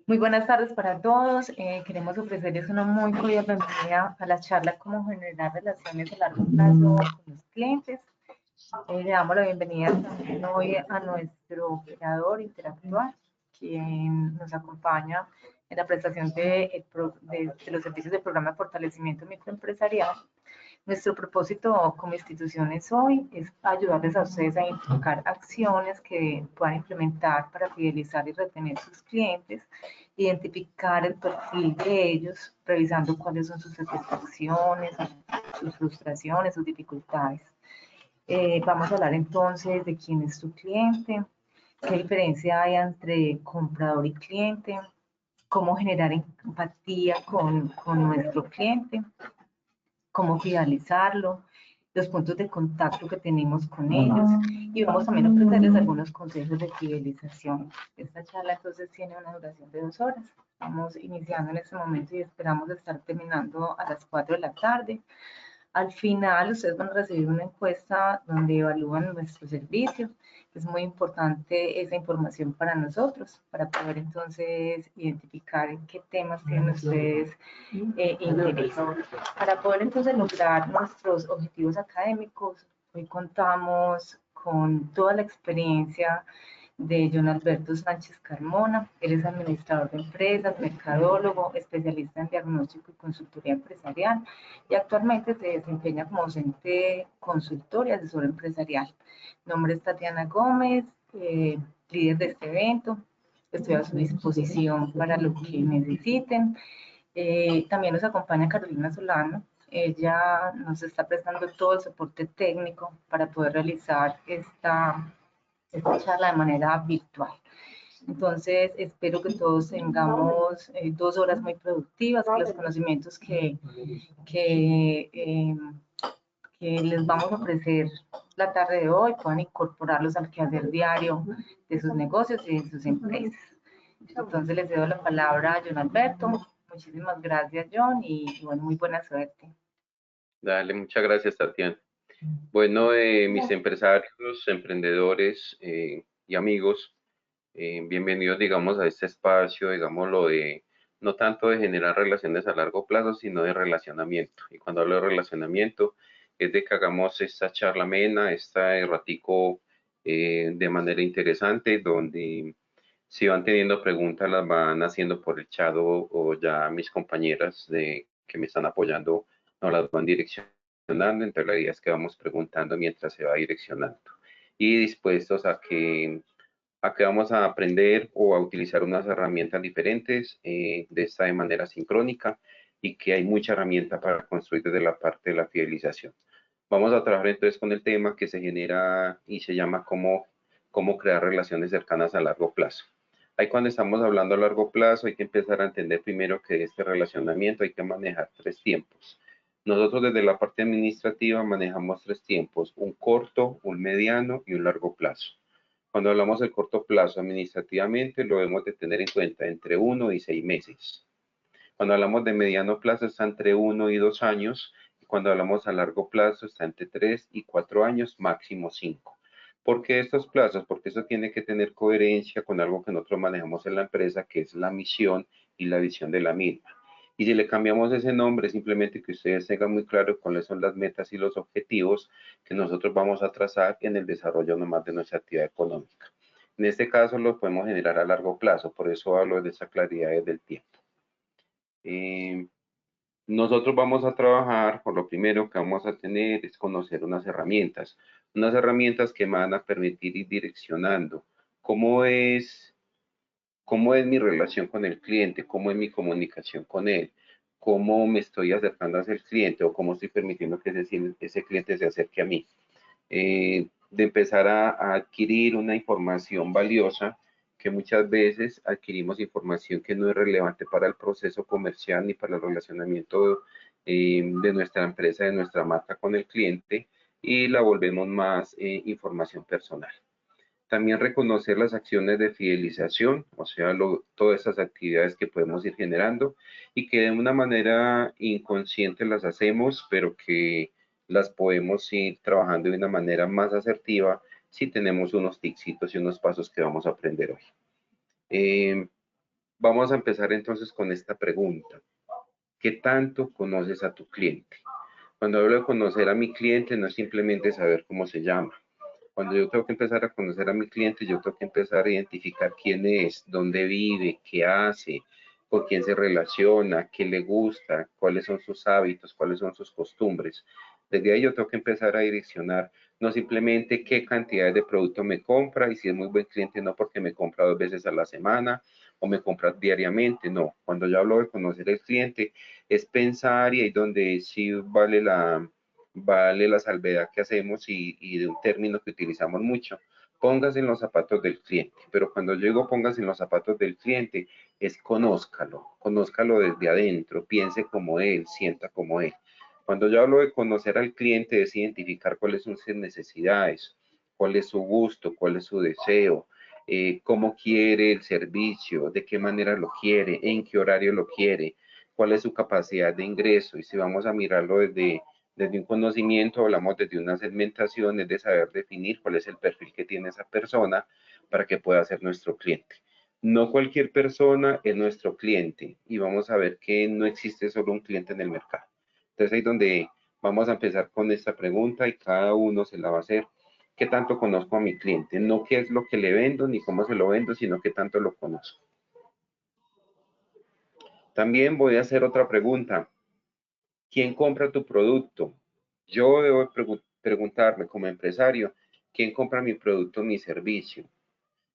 Muy buenas tardes para todos. Queremos ofrecerles una muy cordial bienvenida a la charla Cómo generar relaciones a largo plazo con los clientes. Le damos la bienvenida también hoy a nuestro operador interactual, quien nos acompaña en la prestación de los servicios del programa de fortalecimiento microempresarial. Nuestro propósito como instituciones hoy es ayudarles a ustedes a identificar acciones que puedan implementar para fidelizar y retener sus clientes, identificar el perfil de ellos, revisando cuáles son sus satisfacciones, sus frustraciones, sus dificultades. Vamos a hablar entonces de quién es tu cliente, qué diferencia hay entre comprador y cliente, cómo generar empatía con nuestro cliente, cómo fidelizarlo, los puntos de contacto que tenemos con ellos y vamos también a ofrecerles algunos consejos de fidelización. Esta charla entonces tiene una duración de 2 horas. Estamos iniciando en este momento y esperamos estar terminando a las 4 de la tarde. Al final, ustedes van a recibir una encuesta donde evalúan nuestro servicio. Es muy importante esa información para nosotros, para poder entonces identificar en qué temas tienen ustedes interés. Para poder entonces lograr nuestros objetivos académicos, hoy contamos con toda la experiencia de John Alberto Sánchez Carmona. Él es administrador de empresas, mercadólogo, especialista en diagnóstico y consultoría empresarial y actualmente se desempeña como docente consultor y asesor empresarial. Mi nombre es Tatiana Gómez, líder de este evento. Estoy a su disposición para lo que necesiten. También nos acompaña Carolina Solano. Ella nos está prestando todo el soporte técnico para poder realizar esta charla de manera virtual. Entonces, espero que todos tengamos 2 horas muy productivas, que los conocimientos que les vamos a ofrecer la tarde de hoy puedan incorporarlos al quehacer diario de sus negocios y de sus empresas. Entonces, les doy la palabra a John Alberto. Muchísimas gracias, John, y bueno, muy buena suerte. Dale, muchas gracias, Tatiana. Bueno, mis empresarios, emprendedores y amigos, bienvenidos, digamos, a este espacio, digámoslo, no tanto de generar relaciones a largo plazo, sino de relacionamiento. Y cuando hablo de relacionamiento, es de que hagamos esta charla amena, esta ratico de manera interesante, donde si van teniendo preguntas, las van haciendo por el chat o ya mis compañeras que me están apoyando nos las van direccionando. Entre las ideas que vamos preguntando mientras se va direccionando. Y dispuestos a que vamos a aprender o a utilizar unas herramientas diferentes de esta de manera sincrónica y que hay mucha herramienta para construir desde la parte de la fidelización. Vamos a trabajar entonces con el tema que se genera y se llama cómo crear relaciones cercanas a largo plazo. Ahí cuando estamos hablando a largo plazo hay que empezar a entender primero que este relacionamiento hay que manejar 3 tiempos. Nosotros desde la parte administrativa manejamos 3 tiempos, un corto, un mediano y un largo plazo. Cuando hablamos del corto plazo administrativamente lo debemos de tener en cuenta entre 1 y 6 meses. Cuando hablamos de mediano plazo está entre 1 y 2 años. Y cuando hablamos a largo plazo está entre 3 y 4 años, máximo 5. ¿Por qué estos plazos? Porque eso tiene que tener coherencia con algo que nosotros manejamos en la empresa, que es la misión y la visión de la misma. Y si le cambiamos ese nombre, simplemente que ustedes tengan muy claro cuáles son las metas y los objetivos que nosotros vamos a trazar en el desarrollo nomás de nuestra actividad económica. En este caso lo podemos generar a largo plazo, por eso hablo de esa claridad desde el tiempo. Nosotros vamos a trabajar, por lo primero que vamos a tener es conocer unas herramientas que me van a permitir ir direccionando cómo es mi relación con el cliente, cómo es mi comunicación con él, cómo me estoy acercando hacia el cliente o cómo estoy permitiendo que ese cliente se acerque a mí. De empezar a adquirir una información valiosa, que muchas veces adquirimos información que no es relevante para el proceso comercial ni para el relacionamiento de nuestra empresa, de nuestra marca con el cliente, y la volvemos más información personal. También reconocer las acciones de fidelización, o sea, todas esas actividades que podemos ir generando y que de una manera inconsciente las hacemos, pero que las podemos ir trabajando de una manera más asertiva si tenemos unos ticsitos y unos pasos que vamos a aprender hoy. Vamos a empezar entonces con esta pregunta. ¿Qué tanto conoces a tu cliente? Cuando hablo de conocer a mi cliente, no es simplemente saber cómo se llama. Cuando yo tengo que empezar a conocer a mi cliente, yo tengo que empezar a identificar quién es, dónde vive, qué hace, con quién se relaciona, qué le gusta, cuáles son sus hábitos, cuáles son sus costumbres. Desde ahí yo tengo que empezar a direccionar no simplemente qué cantidad de producto me compra y si es muy buen cliente, no porque me compra 2 veces a la semana o me compra diariamente, no. Cuando yo hablo de conocer el cliente, es pensar y ahí donde sí vale la salvedad que hacemos y de un término que utilizamos mucho. Póngase en los zapatos del cliente, pero cuando yo digo póngase en los zapatos del cliente, es conózcalo desde adentro, piense como él, sienta como él. Cuando yo hablo de conocer al cliente, es identificar cuáles son sus necesidades, cuál es su gusto, cuál es su deseo, cómo quiere el servicio, de qué manera lo quiere, en qué horario lo quiere, cuál es su capacidad de ingreso. Y si vamos a mirarlo desde un conocimiento, hablamos desde una segmentación, es de saber definir cuál es el perfil que tiene esa persona para que pueda ser nuestro cliente. No cualquier persona es nuestro cliente y vamos a ver que no existe solo un cliente en el mercado. Entonces ahí es donde vamos a empezar con esta pregunta y cada uno se la va a hacer. ¿Qué tanto conozco a mi cliente? No qué es lo que le vendo ni cómo se lo vendo, sino qué tanto lo conozco. También voy a hacer otra pregunta. ¿Quién compra tu producto? Yo debo preguntarme como empresario, ¿quién compra mi producto, mi servicio?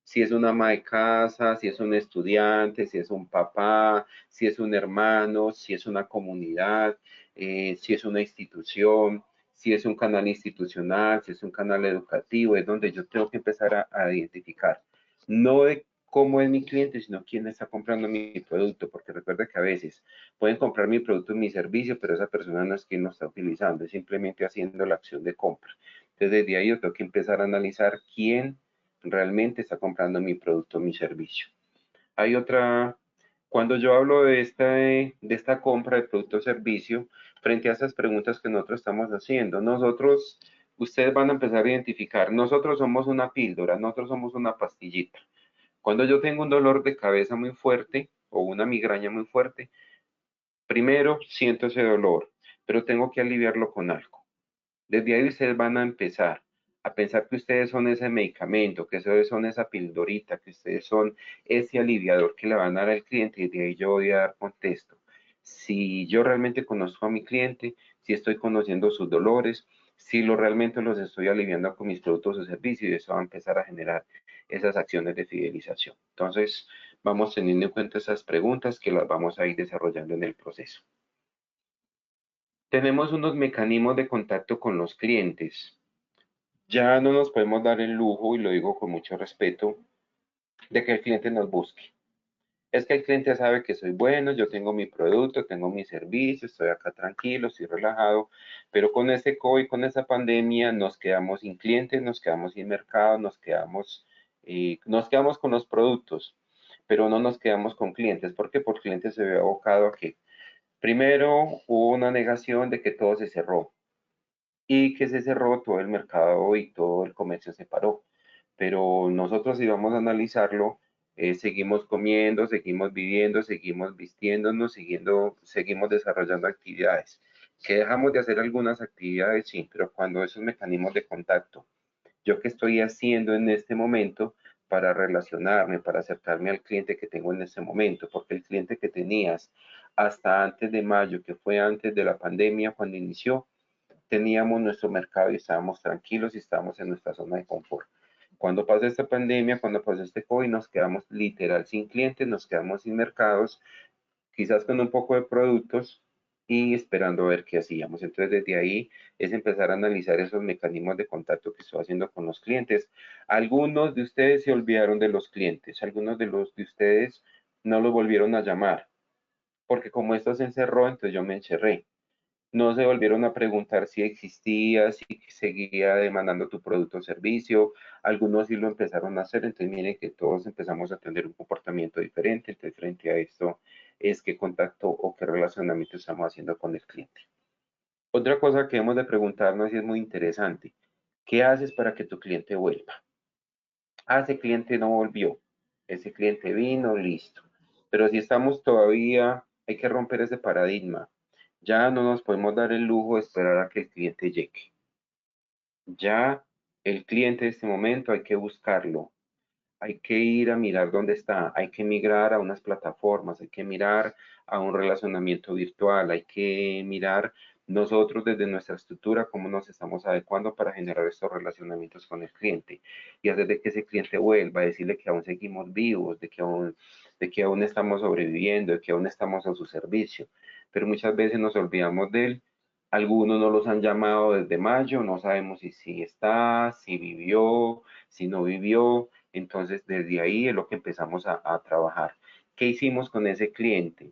Si es una ama de casa, si es un estudiante, si es un papá, si es un hermano, si es una comunidad, si es una institución, si es un canal institucional, si es un canal educativo, es donde yo tengo que empezar a identificar. No de cómo es mi cliente, sino quién está comprando mi producto, porque recuerda que a veces pueden comprar mi producto, mi servicio, pero esa persona no es quien lo está utilizando, es simplemente haciendo la acción de compra. Entonces, desde ahí yo tengo que empezar a analizar quién realmente está comprando mi producto, mi servicio. Hay otra, cuando yo hablo de esta compra de producto o servicio, frente a esas preguntas que nosotros estamos haciendo, ustedes van a empezar a identificar, nosotros somos una píldora, nosotros somos una pastillita. Cuando yo tengo un dolor de cabeza muy fuerte o una migraña muy fuerte, primero siento ese dolor, pero tengo que aliviarlo con algo. Desde ahí ustedes van a empezar a pensar que ustedes son ese medicamento, que ustedes son esa pildorita, que ustedes son ese aliviador que le van a dar al cliente y de ahí yo voy a dar contexto. Si yo realmente conozco a mi cliente, si estoy conociendo sus dolores, si realmente los estoy aliviando con mis productos o servicios y eso va a empezar a generar esas acciones de fidelización. Entonces, vamos teniendo en cuenta esas preguntas que las vamos a ir desarrollando en el proceso. Tenemos unos mecanismos de contacto con los clientes. Ya no nos podemos dar el lujo, y lo digo con mucho respeto, de que el cliente nos busque. Es que el cliente sabe que soy bueno, yo tengo mi producto, tengo mi servicio, estoy acá tranquilo, estoy relajado, pero con ese COVID, con esa pandemia, nos quedamos sin clientes, nos quedamos sin mercado, nos quedamos con los productos, pero no nos quedamos con clientes, porque por clientes se ve abocado a que primero hubo una negación de que todo se cerró y que se cerró todo el mercado y todo el comercio se paró. Pero nosotros si vamos a analizarlo, seguimos comiendo, seguimos viviendo, seguimos vistiéndonos, seguimos desarrollando actividades. Que dejamos de hacer algunas actividades, sí, pero cuando esos mecanismos de contacto, yo qué estoy haciendo en este momento para relacionarme, para acercarme al cliente que tengo en este momento, porque el cliente que tenías hasta antes de mayo, que fue antes de la pandemia, cuando inició, teníamos nuestro mercado y estábamos tranquilos y estábamos en nuestra zona de confort. Cuando pasó esta pandemia, cuando pasó este COVID, nos quedamos literal sin clientes, nos quedamos sin mercados, quizás con un poco de productos y esperando a ver qué hacíamos. Entonces, desde ahí es empezar a analizar esos mecanismos de contacto que estoy haciendo con los clientes. Algunos de ustedes se olvidaron de los clientes, algunos de los de ustedes no los volvieron a llamar, porque como esto se encerró, entonces yo me encerré. No se volvieron a preguntar si existía, si seguía demandando tu producto o servicio. Algunos sí lo empezaron a hacer, entonces miren que todos empezamos a tener un comportamiento diferente. Entonces, frente a esto, es qué contacto o qué relacionamiento estamos haciendo con el cliente. Otra cosa que hemos de preguntarnos y es muy interesante, ¿qué haces para que tu cliente vuelva? Ah, ese cliente no volvió, ese cliente vino, listo. Pero si estamos todavía, hay que romper ese paradigma. Ya no nos podemos dar el lujo de esperar a que el cliente llegue. Ya el cliente de este momento hay que buscarlo, hay que ir a mirar dónde está, hay que migrar a unas plataformas, hay que mirar a un relacionamiento virtual, hay que mirar nosotros desde nuestra estructura cómo nos estamos adecuando para generar estos relacionamientos con el cliente y hacer de que ese cliente vuelva, decirle que aún seguimos vivos, de que aún estamos sobreviviendo, de que aún estamos a su servicio. Pero muchas veces nos olvidamos de él. Algunos no los han llamado desde mayo, no sabemos si está, si vivió, si no vivió. Entonces, desde ahí es lo que empezamos a trabajar. ¿Qué hicimos con ese cliente?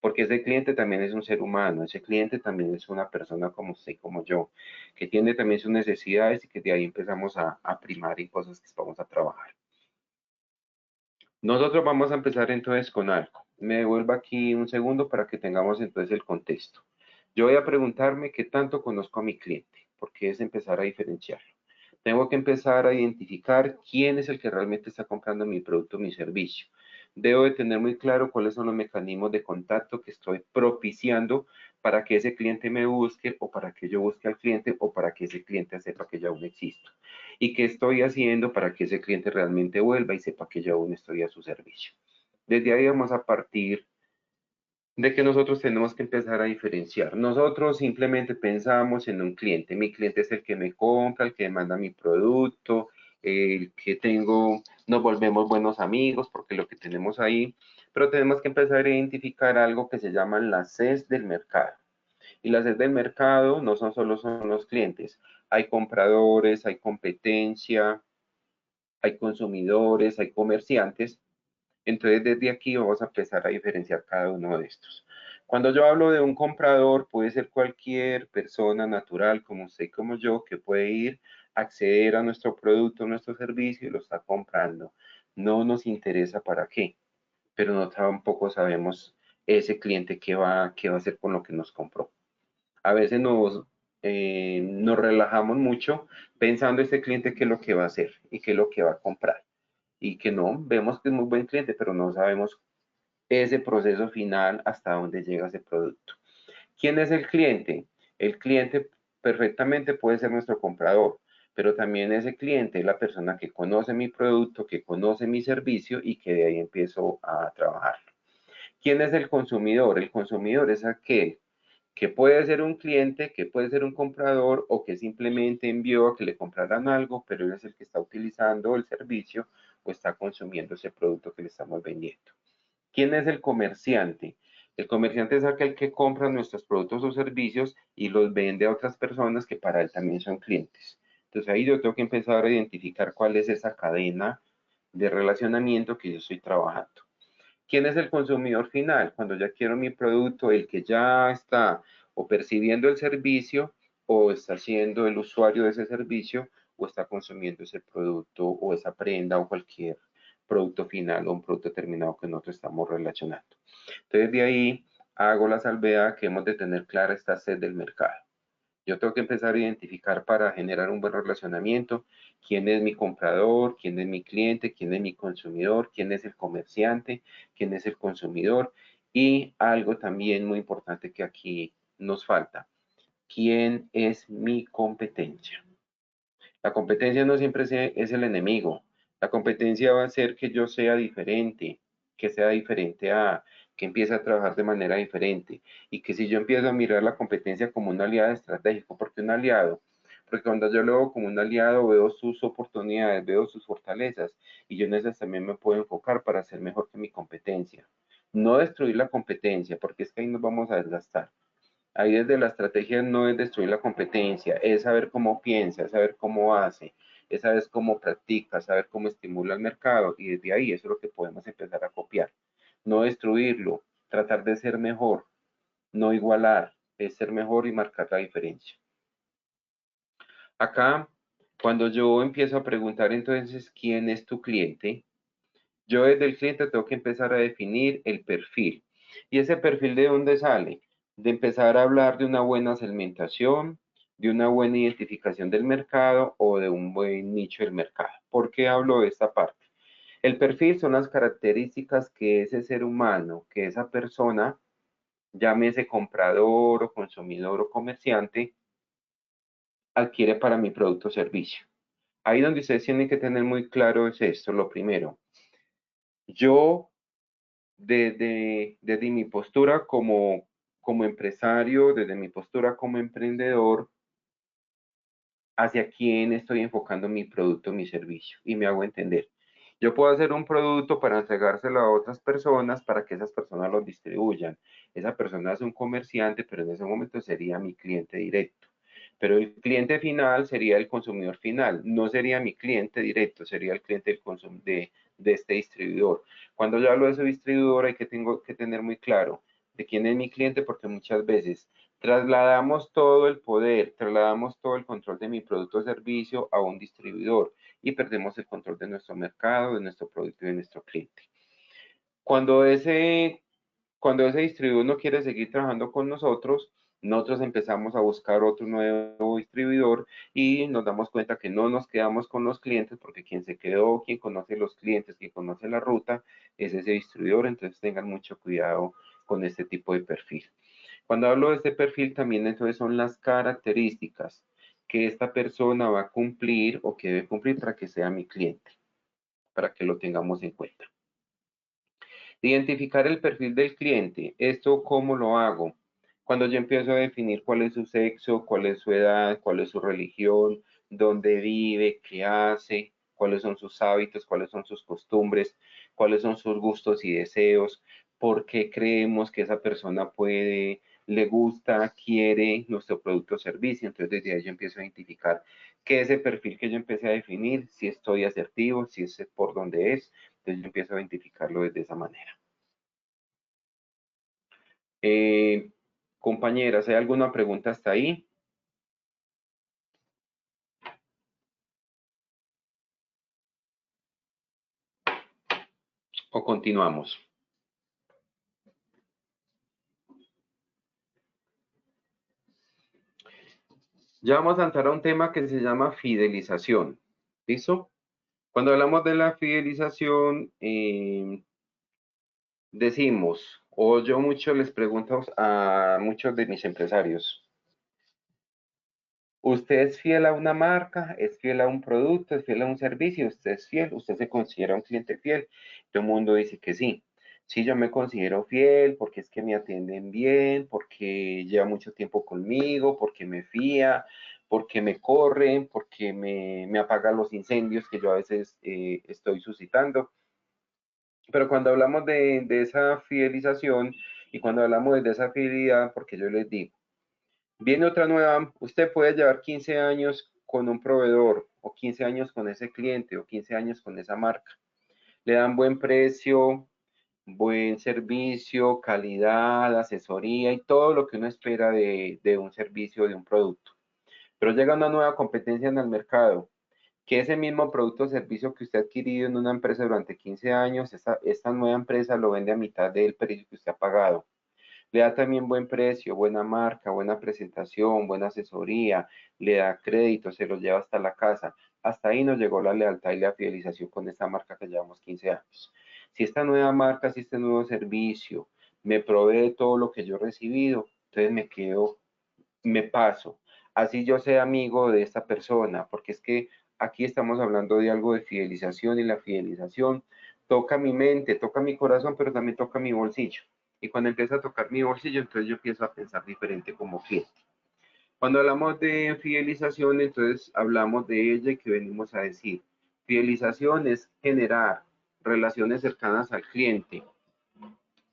Porque ese cliente también es un ser humano, ese cliente también es una persona como usted y como yo, que tiene también sus necesidades y que de ahí empezamos a primar y cosas que vamos a trabajar. Nosotros vamos a empezar entonces con algo. Me devuelvo aquí un segundo para que tengamos entonces el contexto. Yo voy a preguntarme qué tanto conozco a mi cliente, porque es empezar a diferenciarlo. Tengo que empezar a identificar quién es el que realmente está comprando mi producto o mi servicio. Debo de tener muy claro cuáles son los mecanismos de contacto que estoy propiciando para que ese cliente me busque o para que yo busque al cliente o para que ese cliente sepa que yo aún existo. ¿Y qué estoy haciendo para que ese cliente realmente vuelva y sepa que yo aún estoy a su servicio? Desde ahí vamos a partir de que nosotros tenemos que empezar a diferenciar. Nosotros simplemente pensamos en un cliente. Mi cliente es el que me compra, el que me manda mi producto, el que tengo, nos volvemos buenos amigos porque lo que tenemos ahí, pero tenemos que empezar a identificar algo que se llaman las Cs del mercado. Y las Cs del mercado no son solo son los clientes, hay compradores, hay competencia, hay consumidores, hay comerciantes. Entonces, desde aquí vamos a empezar a diferenciar cada uno de estos. Cuando yo hablo de un comprador, puede ser cualquier persona natural como usted y como yo, que puede ir, acceder a nuestro producto, nuestro servicio y lo está comprando. No nos interesa para qué, pero no tampoco sabemos ese cliente qué va a hacer con lo que nos compró. A veces nos relajamos mucho pensando este cliente qué es lo que va a hacer y qué es lo que va a comprar y que no, vemos que es muy buen cliente, pero no sabemos ese proceso final hasta dónde llega ese producto. ¿Quién es el cliente? El cliente perfectamente puede ser nuestro comprador, pero también ese cliente es la persona que conoce mi producto, que conoce mi servicio y que de ahí empiezo a trabajar. ¿Quién es el consumidor? El consumidor es aquel que puede ser un cliente, que puede ser un comprador o que simplemente envió a que le compraran algo, pero él es el que está utilizando el servicio o está consumiendo ese producto que le estamos vendiendo. ¿Quién es el comerciante? El comerciante es aquel que compra nuestros productos o servicios y los vende a otras personas que para él también son clientes. Entonces ahí yo tengo que empezar a identificar cuál es esa cadena de relacionamiento que yo estoy trabajando. ¿Quién es el consumidor final? Cuando ya quiero mi producto, el que ya está o percibiendo el servicio o está siendo el usuario de ese servicio o está consumiendo ese producto o esa prenda o cualquier producto final o un producto terminado que nosotros estamos relacionando. Entonces de ahí hago la salvedad que hemos de tener clara esta sed del mercado. Yo tengo que empezar a identificar para generar un buen relacionamiento quién es mi comprador, quién es mi cliente, quién es mi consumidor, quién es el comerciante, quién es el consumidor y algo también muy importante que aquí nos falta, quién es mi competencia. La competencia no siempre es el enemigo. La competencia va a hacer que yo sea diferente, que sea diferente a, que empiece a trabajar de manera diferente. Y que si yo empiezo a mirar la competencia como un aliado estratégico, ¿porque un aliado? Porque cuando yo lo veo como un aliado, veo sus oportunidades, veo sus fortalezas y yo en esas también me puedo enfocar para ser mejor que mi competencia. No destruir la competencia, porque es que ahí nos vamos a desgastar. Ahí desde la estrategia no es destruir la competencia, es saber cómo piensa, es saber cómo hace, es saber cómo practica, saber cómo estimula el mercado y desde ahí eso es lo que podemos empezar a copiar. No destruirlo, tratar de ser mejor, no igualar, es ser mejor y marcar la diferencia. Acá, cuando yo empiezo a preguntar entonces quién es tu cliente, yo desde el cliente tengo que empezar a definir el perfil. ¿Y ese perfil de dónde sale? De empezar a hablar de una buena segmentación, de una buena identificación del mercado o de un buen nicho del mercado. ¿Por qué hablo de esta parte? El perfil son las características que ese ser humano, que esa persona, llámese comprador o consumidor o comerciante, adquiere para mi producto o servicio. Ahí donde ustedes tienen que tener muy claro es esto, lo primero. Yo, desde mi postura como empresario, desde mi postura como emprendedor, hacia quién estoy enfocando mi producto, mi servicio, y me hago entender. Yo puedo hacer un producto para entregárselo a otras personas para que esas personas lo distribuyan. Esa persona es un comerciante, pero en ese momento sería mi cliente directo. Pero el cliente final sería el consumidor final, no sería mi cliente directo, sería el cliente de este distribuidor. Cuando yo hablo de ese distribuidor, tengo que tener muy claro de quién es mi cliente, porque muchas veces trasladamos todo el poder, trasladamos todo el control de mi producto o servicio a un distribuidor y perdemos el control de nuestro mercado, de nuestro producto y de nuestro cliente. Cuando ese, cuando ese distribuidor no quiere seguir trabajando con nosotros empezamos a buscar otro nuevo distribuidor y nos damos cuenta que no nos quedamos con los clientes porque quien se quedó, quien conoce los clientes, quien conoce la ruta, es ese distribuidor. Entonces tengan mucho cuidado con este tipo de perfil. Cuando hablo de este perfil, también entonces son las características que esta persona va a cumplir o que debe cumplir para que sea mi cliente, para que lo tengamos en cuenta. Identificar el perfil del cliente. ¿Esto cómo lo hago? Cuando yo empiezo a definir cuál es su sexo, cuál es su edad, cuál es su religión, dónde vive, qué hace, cuáles son sus hábitos, cuáles son sus costumbres, cuáles son sus gustos y deseos, por qué creemos que esa persona puede, le gusta, quiere nuestro producto o servicio. Entonces desde ahí yo empiezo a identificar qué es el perfil que yo empecé a definir, si estoy asertivo, si es por dónde es. Entonces yo empiezo a identificarlo desde esa manera. Eh, Compañeras, ¿hay alguna pregunta hasta ahí? ¿O continuamos? Ya vamos a entrar a un tema que se llama fidelización. ¿Listo? Cuando hablamos de la fidelización, decimos, o yo mucho les pregunto a muchos de mis empresarios, ¿usted es fiel a una marca? ¿Es fiel a un producto? ¿Es fiel a un servicio? ¿Usted es fiel? ¿Usted se considera un cliente fiel? Todo el mundo dice que sí. Sí, yo me considero fiel porque es que me atienden bien, porque lleva mucho tiempo conmigo, porque me fía, porque me corren, porque me apagan los incendios que yo a veces estoy suscitando. Pero cuando hablamos de esa fidelización y cuando hablamos de esa fidelidad, porque yo les digo, viene otra nueva, usted puede llevar 15 años con un proveedor o 15 años con ese cliente o 15 años con esa marca. Le dan buen precio, buen servicio, calidad, asesoría y todo lo que uno espera de un servicio, de un producto. Pero llega una nueva competencia en el mercado, que ese mismo producto o servicio que usted ha adquirido en una empresa durante 15 años, esta nueva empresa lo vende a mitad del precio que usted ha pagado. Le da también buen precio, buena marca, buena presentación, buena asesoría, le da crédito, se lo lleva hasta la casa. Hasta ahí nos llegó la lealtad y la fidelización con esta marca que llevamos 15 años. Si esta nueva marca, si este nuevo servicio me provee todo lo que yo he recibido, entonces me quedo, me paso. Así yo sea amigo de esta persona, porque es que aquí estamos hablando de algo de fidelización y la fidelización toca mi mente, toca mi corazón, pero también toca mi bolsillo. Y cuando empieza a tocar mi bolsillo, entonces yo empiezo a pensar diferente como cliente. Cuando hablamos de fidelización, entonces hablamos de ella y que venimos a decir. Fidelización es generar relaciones cercanas al cliente,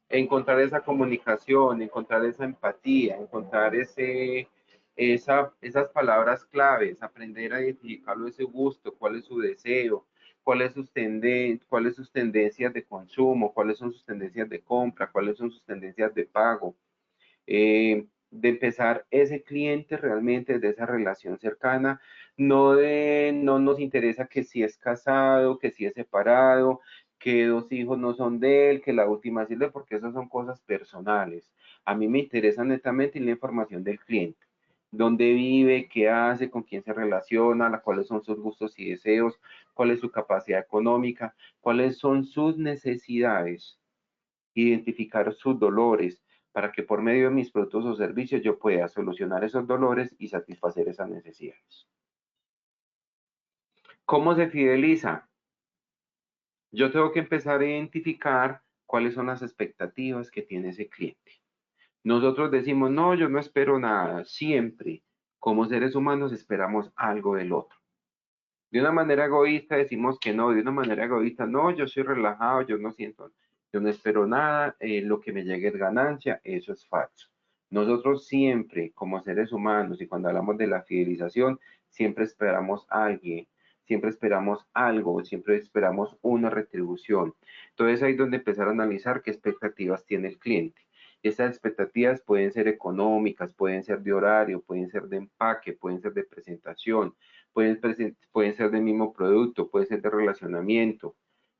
encontrar esa comunicación, encontrar esa empatía, encontrar esas palabras claves, aprender a identificarlo, ese gusto, cuál es su deseo, cuáles sus tendencias de consumo, cuáles son sus tendencias de compra, cuáles son sus tendencias de pago. De empezar ese cliente realmente de esa relación cercana, no nos interesa que si es casado, que si es separado, que 2 hijos no son de él, que la última sirve, porque esas son cosas personales. A mí me interesa netamente la información del cliente. dónde vive, qué hace, con quién se relaciona, cuáles son sus gustos y deseos, cuál es su capacidad económica, cuáles son sus necesidades, identificar sus dolores para que por medio de mis productos o servicios yo pueda solucionar esos dolores y satisfacer esas necesidades. ¿Cómo se fideliza? Yo tengo que empezar a identificar cuáles son las expectativas que tiene ese cliente. Nosotros decimos, no, yo no espero nada. Siempre, como seres humanos, esperamos algo del otro. De una manera egoísta decimos que no, de una manera egoísta, no, yo soy relajado, yo no siento, yo no espero nada, lo que me llegue es ganancia, eso es falso. Nosotros siempre, como seres humanos, y cuando hablamos de la fidelización, siempre esperamos a alguien, siempre esperamos algo, siempre esperamos una retribución. Entonces ahí es donde empezar a analizar qué expectativas tiene el cliente. Esas expectativas pueden ser económicas, pueden ser de horario, pueden ser de empaque, pueden ser de presentación, pueden ser del mismo producto, puede ser de relacionamiento,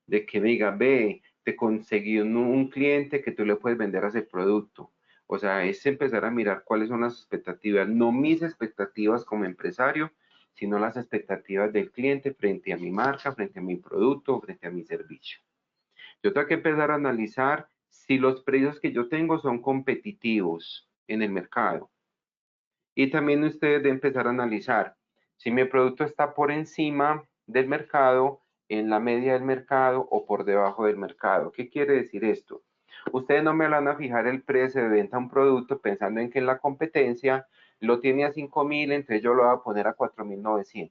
de que me diga, ve, te conseguí un cliente que tú le puedes vender ese producto. O sea, es empezar a mirar cuáles son las expectativas, no mis expectativas como empresario, sino las expectativas del cliente frente a mi marca, frente a mi producto, frente a mi servicio. Yo tengo que empezar a analizar si los precios que yo tengo son competitivos en el mercado. Y también ustedes deben empezar a analizar si mi producto está por encima del mercado, en la media del mercado o por debajo del mercado. ¿Qué quiere decir esto? Ustedes no me van a fijar el precio de venta a un producto pensando en que en la competencia lo tiene a 5.000, entonces yo lo voy a poner a 4.900.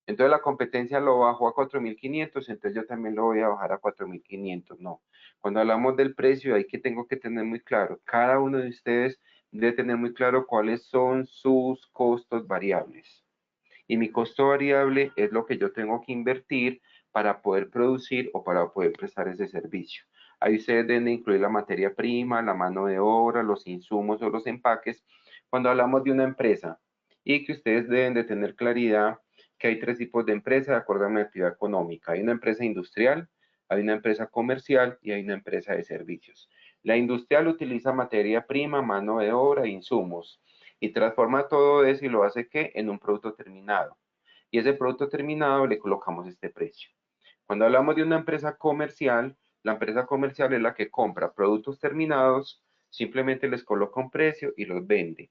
Entonces la competencia lo bajó a 4.500, entonces yo también lo voy a bajar a 4.500. No. Cuando hablamos del precio, hay que tengo que tener muy claro, cada uno de ustedes debe tener muy claro cuáles son sus costos variables. Y mi costo variable es lo que yo tengo que invertir para poder producir o para poder prestar ese servicio. Ahí ustedes deben incluir la materia prima, la mano de obra, los insumos o los empaques. Cuando hablamos de una empresa y que ustedes deben de tener claridad que hay tres tipos de empresas de acuerdo a mi actividad económica. Hay una empresa industrial, hay una empresa comercial y hay una empresa de servicios. La industrial utiliza materia prima, mano de obra e insumos y transforma todo eso y lo hace ¿qué? En un producto terminado. Y ese producto terminado le colocamos este precio. Cuando hablamos de una empresa comercial, la empresa comercial es la que compra productos terminados, simplemente les coloca un precio y los vende.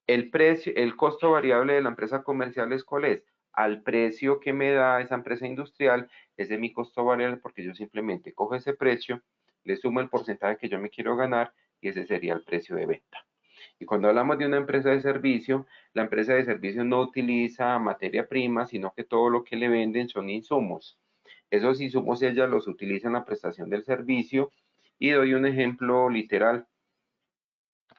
El precio, el costo variable de la empresa comercial es ¿cuál es? Al precio que me da esa empresa industrial, ese es mi costo variable porque yo simplemente cojo ese precio, le sumo el porcentaje que yo me quiero ganar y ese sería el precio de venta. Y cuando hablamos de una empresa de servicio, la empresa de servicio no utiliza materia prima, sino que todo lo que le venden son insumos. Esos insumos ellas los utilizan en la prestación del servicio y doy un ejemplo literal.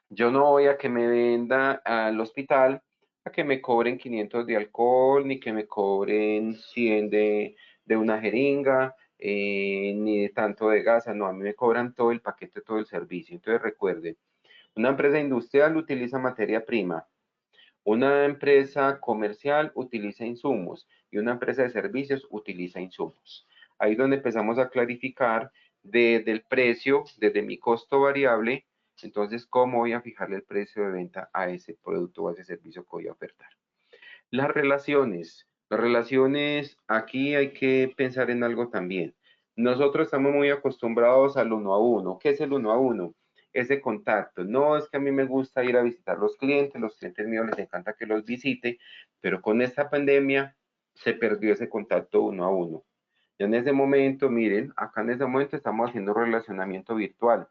Yo no voy a que me venda al hospital a que me cobren 500 de alcohol, ni que me cobren 100 de una jeringa, ni de tanto de gasa. No, a mí me cobran todo el paquete, todo el servicio. Entonces recuerden, una empresa industrial utiliza materia prima, una empresa comercial utiliza insumos y una empresa de servicios utiliza insumos. Ahí es donde empezamos a clarificar desde el precio, desde mi costo variable, entonces cómo voy a fijarle el precio de venta a ese producto o a ese servicio que voy a ofertar. Las relaciones, aquí hay que pensar en algo también. Nosotros estamos muy acostumbrados al uno a uno. ¿Qué es el uno a uno? Ese contacto. No es que a mí me gusta ir a visitar los clientes míos les encanta que los visite, pero con esta pandemia se perdió ese contacto uno a uno. Ya en ese momento, miren, acá en ese momento estamos haciendo relacionamiento virtual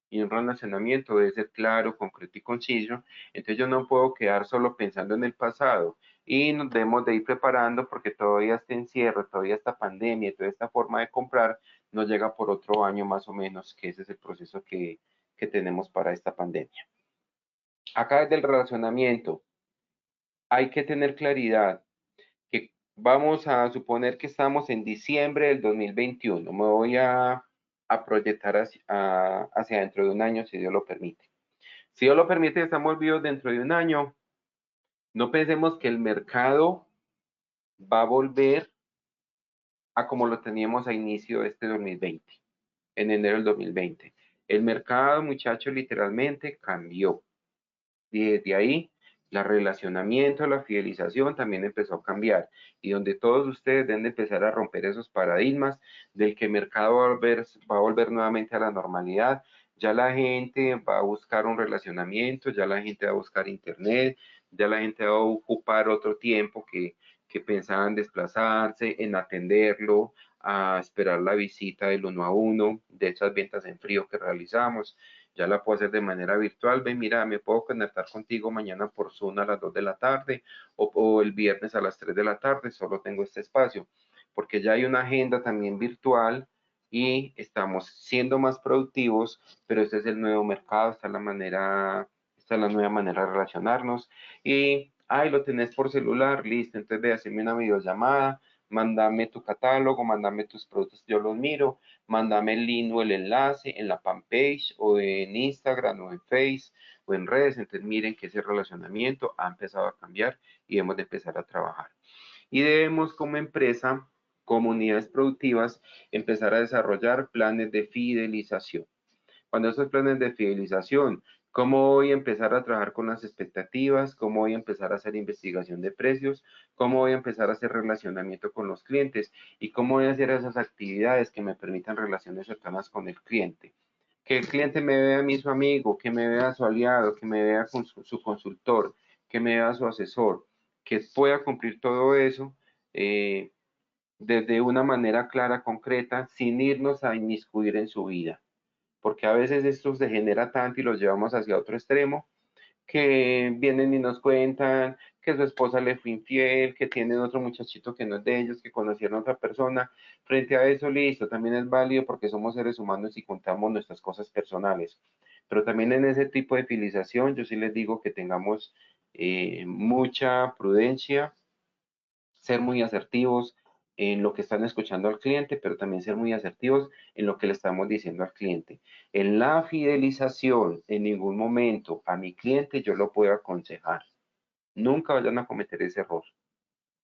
y un relacionamiento debe ser claro, concreto y conciso. Entonces yo no puedo quedar solo pensando en el pasado y nos debemos de ir preparando porque todavía este encierro, todavía esta pandemia, toda esta forma de comprar nos llega por otro año más o menos, que ese es el proceso que tenemos para esta pandemia. Acá desde el relacionamiento hay que tener claridad que vamos a suponer que estamos en diciembre del 2021. Me voy a proyectar hacia dentro de un año, si Dios lo permite. Si Dios lo permite, estamos vivos dentro de un año. No pensemos que el mercado va a volver a como lo teníamos a inicio de este 2020, en enero del 2020. El mercado, muchachos, literalmente cambió. Y desde ahí La relacionamiento, la fidelización también empezó a cambiar y donde todos ustedes deben de empezar a romper esos paradigmas del que el mercado va a volver nuevamente a la normalidad. Ya la gente va a buscar un relacionamiento, ya la gente va a buscar internet, ya la gente va a ocupar otro tiempo que pensaban desplazarse, en atenderlo, a esperar la visita del uno a uno, de esas ventas en frío que realizamos. Ya la puedo hacer de manera virtual. Ven, mira, me puedo conectar contigo mañana por Zoom a las 2 de la tarde o el viernes a las 3 de la tarde, solo tengo este espacio, porque ya hay una agenda también virtual y estamos siendo más productivos, pero este es el nuevo mercado, esta es la nueva manera de relacionarnos. Y, ay, lo tenés por celular, listo, entonces ve, hacerme una videollamada, mándame tu catálogo, mándame tus productos, yo los miro, mándame el link o el enlace en la fanpage o en Instagram o en Face o en redes. Entonces miren que ese relacionamiento ha empezado a cambiar y debemos de empezar a trabajar. Y debemos como empresa, comunidades productivas, empezar a desarrollar planes de fidelización. Cuando esos planes de fidelización, ¿cómo voy a empezar a trabajar con las expectativas? ¿Cómo voy a empezar a hacer investigación de precios? ¿Cómo voy a empezar a hacer relacionamiento con los clientes? ¿Y cómo voy a hacer esas actividades que me permitan relaciones cercanas con el cliente? Que el cliente me vea a mí su amigo, que me vea su aliado, que me vea con su consultor, que me vea su asesor, que pueda cumplir todo eso eh, desde una manera clara, concreta, sin irnos a inmiscuir en su vida, porque a veces esto se genera tanto y los llevamos hacia otro extremo, que vienen y nos cuentan que su esposa le fue infiel, que tienen otro muchachito que no es de ellos, que conocieron a otra persona. Frente a eso, listo, también es válido porque somos seres humanos y contamos nuestras cosas personales. Pero también en ese tipo de fidelización, yo sí les digo que tengamos mucha prudencia, ser muy asertivos en lo que están escuchando al cliente, pero también ser muy asertivos en lo que le estamos diciendo al cliente. En la fidelización, en ningún momento a mi cliente yo lo puedo aconsejar. Nunca vayan a cometer ese error.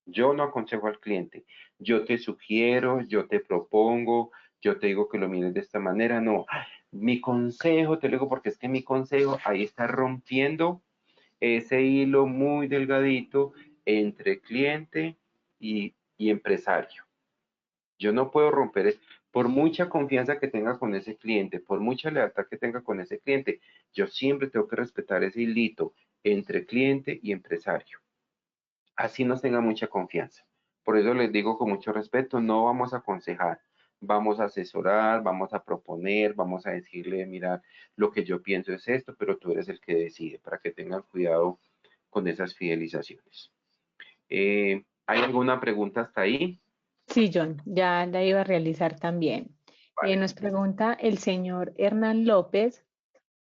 Yo no aconsejo al cliente. Yo te sugiero, yo te propongo, yo te digo que lo mires de esta manera. No, mi consejo, te lo digo porque es que mi consejo ahí está rompiendo ese hilo muy delgadito entre cliente y empresario. Yo no puedo romper, por mucha confianza que tenga con ese cliente, por mucha lealtad que tenga con ese cliente, yo siempre tengo que respetar ese hilito entre cliente y empresario. Así nos tenga mucha confianza. Por eso les digo con mucho respeto, no vamos a aconsejar, vamos a asesorar, vamos a proponer, vamos a decirle, mira, lo que yo pienso es esto, pero tú eres el que decide, para que tengan cuidado con esas fidelizaciones. ¿Hay alguna pregunta hasta ahí? Sí, John, ya la iba a realizar también. Vale. Nos pregunta el señor Hernán López,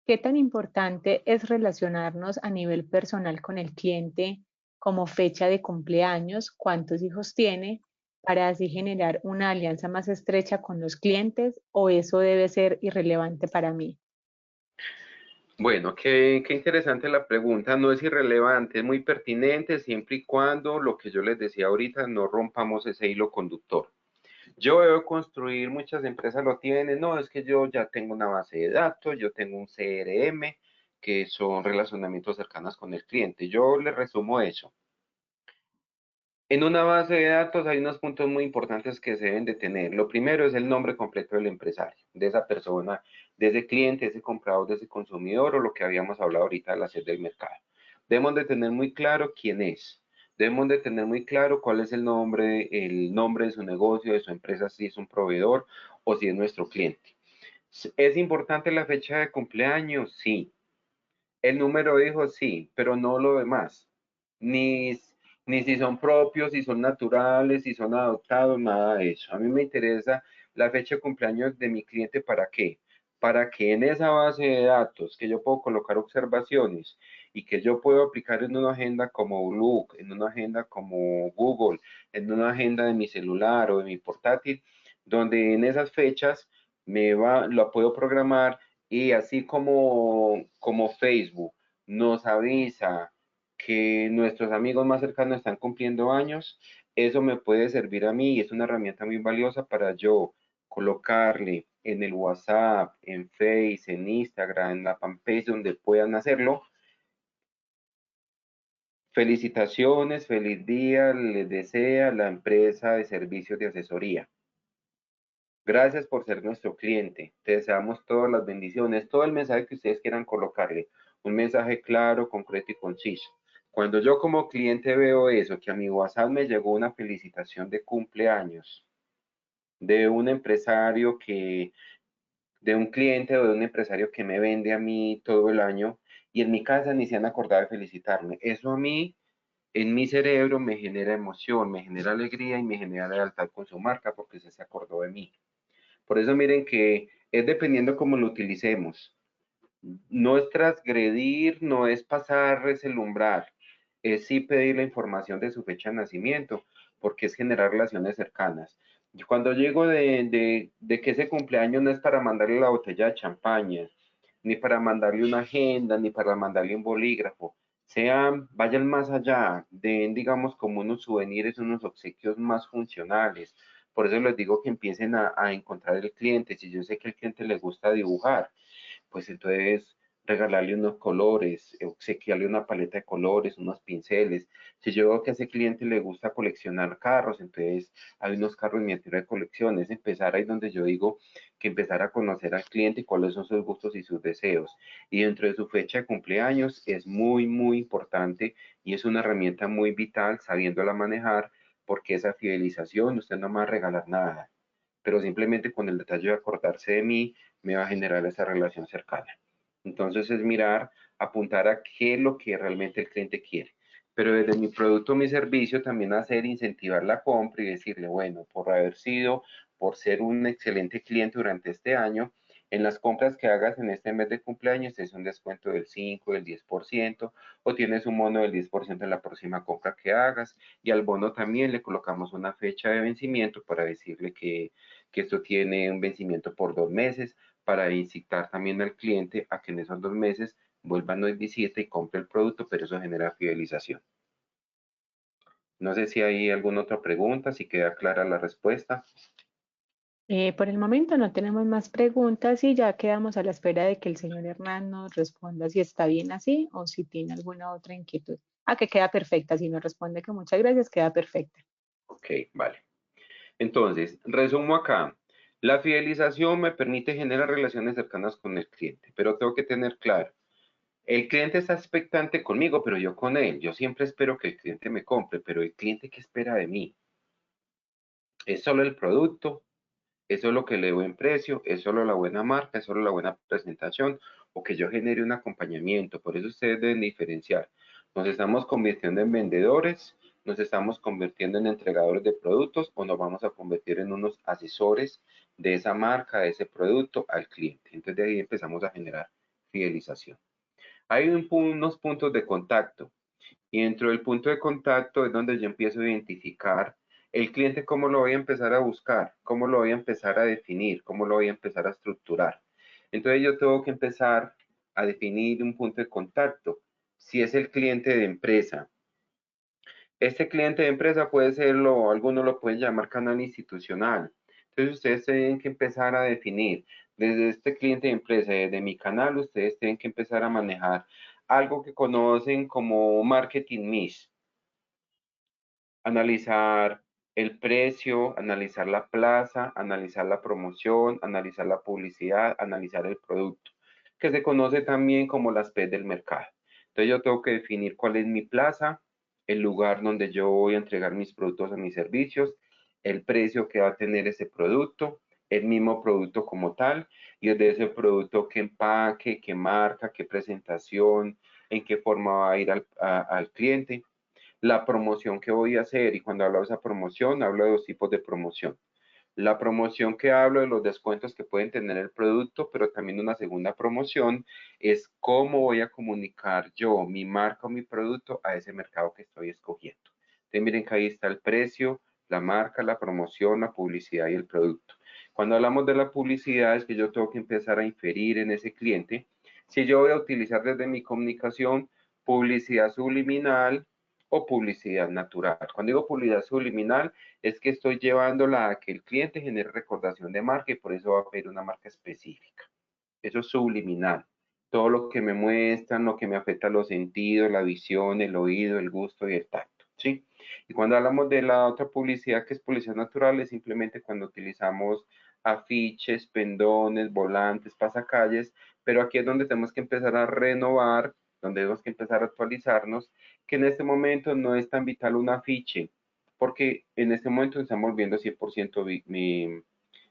¿qué tan importante es relacionarnos a nivel personal con el cliente como fecha de cumpleaños, cuántos hijos tiene, para así generar una alianza más estrecha con los clientes o eso debe ser irrelevante para mí? Bueno, qué interesante la pregunta. No es irrelevante, es muy pertinente siempre y cuando lo que yo les decía ahorita no rompamos ese hilo conductor. Yo veo construir, muchas empresas lo tienen, no, es que yo ya tengo una base de datos, yo tengo un CRM, que son relacionamientos cercanos con el cliente. Yo les resumo eso. En una base de datos hay unos puntos muy importantes que se deben de tener. Lo primero es el nombre completo del empresario, de esa persona, de ese cliente, de ese comprador, de ese consumidor o lo que habíamos hablado ahorita de la sed del mercado. Debemos de tener muy claro quién es. Debemos de tener muy claro cuál es el nombre de su negocio, de su empresa, si es un proveedor o si es nuestro cliente. ¿Es importante la fecha de cumpleaños? Sí. El número de hijos, sí, pero no lo demás. Ni, ni si son propios, si son naturales, si son adoptados, nada de eso. A mí me interesa la fecha de cumpleaños de mi cliente, ¿para qué? Para que en esa base de datos que yo puedo colocar observaciones y que yo puedo aplicar en una agenda como Outlook, en una agenda como Google, en una agenda de mi celular o de mi portátil, donde en esas fechas lo puedo programar y así como Facebook nos avisa que nuestros amigos más cercanos están cumpliendo años, eso me puede servir a mí y es una herramienta muy valiosa para yo colocarle en el WhatsApp, en Face, en Instagram, en la fanpage donde puedan hacerlo, Felicitaciones, feliz día, les desea la empresa de servicios de asesoría. Gracias por ser nuestro cliente. Te deseamos todas las bendiciones, todo el mensaje que ustedes quieran colocarle. Un mensaje claro, concreto y conciso. Cuando yo como cliente veo eso, que a mi WhatsApp me llegó una felicitación de cumpleaños de un empresario de un cliente o de un empresario que me vende a mí todo el año y en mi casa ni se han acordado de felicitarme. Eso a mí, en mi cerebro, me genera emoción, me genera alegría y me genera lealtad con su marca porque se acordó de mí. Por eso miren que es dependiendo cómo lo utilicemos. No es transgredir, no es pasar ese umbral, es sí pedir la información de su fecha de nacimiento, porque es generar relaciones cercanas. Y cuando llego de que ese cumpleaños no es para mandarle la botella de champaña, ni para mandarle una agenda, ni para mandarle un bolígrafo, vayan más allá, den, digamos, como unos souvenirs, unos obsequios más funcionales. Por eso les digo que empiecen a encontrar el cliente. Si yo sé que al cliente le gusta dibujar, pues entonces regalarle unos colores, obsequiarle una paleta de colores, unos pinceles. Si yo veo que a ese cliente le gusta coleccionar carros, entonces hay unos carros miniatura de colección. Es empezar ahí donde yo digo que empezar a conocer al cliente y cuáles son sus gustos y sus deseos. Y dentro de su fecha de cumpleaños es muy, muy importante y es una herramienta muy vital sabiéndola manejar porque esa fidelización usted no me va a regalar nada, pero simplemente con el detalle de acordarse de mí, me va a generar esa relación cercana. Entonces es mirar, apuntar a qué es lo que realmente el cliente quiere. Pero desde mi producto o mi servicio también hacer, incentivar la compra y decirle, bueno, por haber sido, por ser un excelente cliente durante este año, en las compras que hagas en este mes de cumpleaños es un descuento del 5, del 10%, o tienes un bono del 10% en la próxima compra que hagas, y al bono también le colocamos una fecha de vencimiento para decirle que esto tiene un vencimiento por 2 meses, para incitar también al cliente a que en esos 2 meses vuelva nos visite y compre el producto, pero eso genera fidelización. No sé si hay alguna otra pregunta, si queda clara la respuesta. Por el momento no tenemos más preguntas y ya quedamos a la espera de que el señor Hernán nos responda si está bien así o si tiene alguna otra inquietud. Ah, que queda perfecta. Si nos responde que muchas gracias, queda perfecta. Ok, vale. Entonces, resumo acá. La fidelización me permite generar relaciones cercanas con el cliente, pero tengo que tener claro, el cliente está expectante conmigo, pero yo con él. Yo siempre espero que el cliente me compre, pero el cliente, ¿qué espera de mí? ¿Es solo el producto? ¿Es solo que le doy en precio? ¿Es solo la buena marca? ¿Es solo la buena presentación? ¿O que yo genere un acompañamiento? Por eso ustedes deben diferenciar. ¿Nos estamos convirtiendo en vendedores? ¿Nos estamos convirtiendo en entregadores de productos? ¿O nos vamos a convertir en unos asesores de esa marca, de ese producto al cliente? Entonces de ahí empezamos a generar fidelización. Hay unos puntos de contacto. Y dentro del punto de contacto es donde yo empiezo a identificar el cliente, cómo lo voy a empezar a buscar, cómo lo voy a empezar a definir, cómo lo voy a empezar a estructurar. Entonces yo tengo que empezar a definir un punto de contacto. Si es el cliente de empresa, este cliente de empresa puede serlo, algunos lo pueden llamar canal institucional. Entonces ustedes tienen que empezar a definir desde este cliente de empresa, desde mi canal, ustedes tienen que empezar a manejar algo que conocen como marketing mix, analizar el precio, analizar la plaza, analizar la promoción, analizar la publicidad, analizar el producto, que se conoce también como las P del mercado. Entonces yo tengo que definir cuál es mi plaza, el lugar donde yo voy a entregar mis productos o mis servicios, el precio que va a tener ese producto, el mismo producto como tal, y desde ese producto qué empaque, qué marca, qué presentación, en qué forma va a ir al cliente, la promoción que voy a hacer. Y cuando hablo de esa promoción, hablo de dos tipos de promoción. La promoción que hablo de los descuentos que pueden tener el producto, pero también una segunda promoción es cómo voy a comunicar yo mi marca o mi producto a ese mercado que estoy escogiendo. Entonces miren que ahí está el precio, la marca, la promoción, la publicidad y el producto. Cuando hablamos de la publicidad es que yo tengo que empezar a inferir en ese cliente si yo voy a utilizar desde mi comunicación publicidad subliminal o publicidad natural. Cuando digo publicidad subliminal es que estoy llevándola a que el cliente genere recordación de marca y por eso va a pedir una marca específica. Eso es subliminal. todo lo que me muestran, lo que me afecta a los sentidos, la visión, el oído, el gusto y el tacto, ¿sí? Y cuando hablamos de la otra publicidad, que es publicidad natural, es simplemente cuando utilizamos afiches, pendones, volantes, pasacalles, pero aquí es donde tenemos que empezar a renovar, donde tenemos que empezar a actualizarnos, que en este momento no es tan vital un afiche, porque en este momento estamos volviendo 100%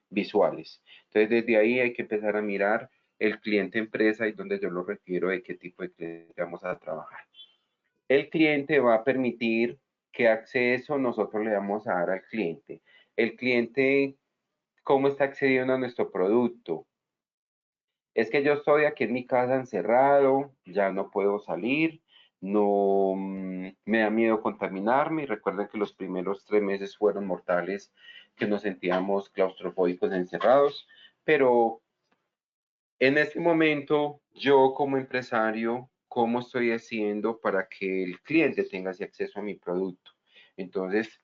visuales. Entonces, desde ahí hay que empezar a mirar el cliente empresa y donde yo lo refiero de qué tipo de cliente vamos a trabajar. El cliente va a permitir qué acceso nosotros le vamos a dar al cliente. El cliente, ¿cómo está accediendo a nuestro producto? Es que yo estoy aquí en mi casa encerrado, ya no puedo salir, no me da miedo contaminarme. Y recuerden que los primeros 3 meses fueron mortales, que nos sentíamos claustrofóbicos encerrados, pero en este momento, yo como empresario, ¿cómo estoy haciendo para que el cliente tenga ese acceso a mi producto? Entonces,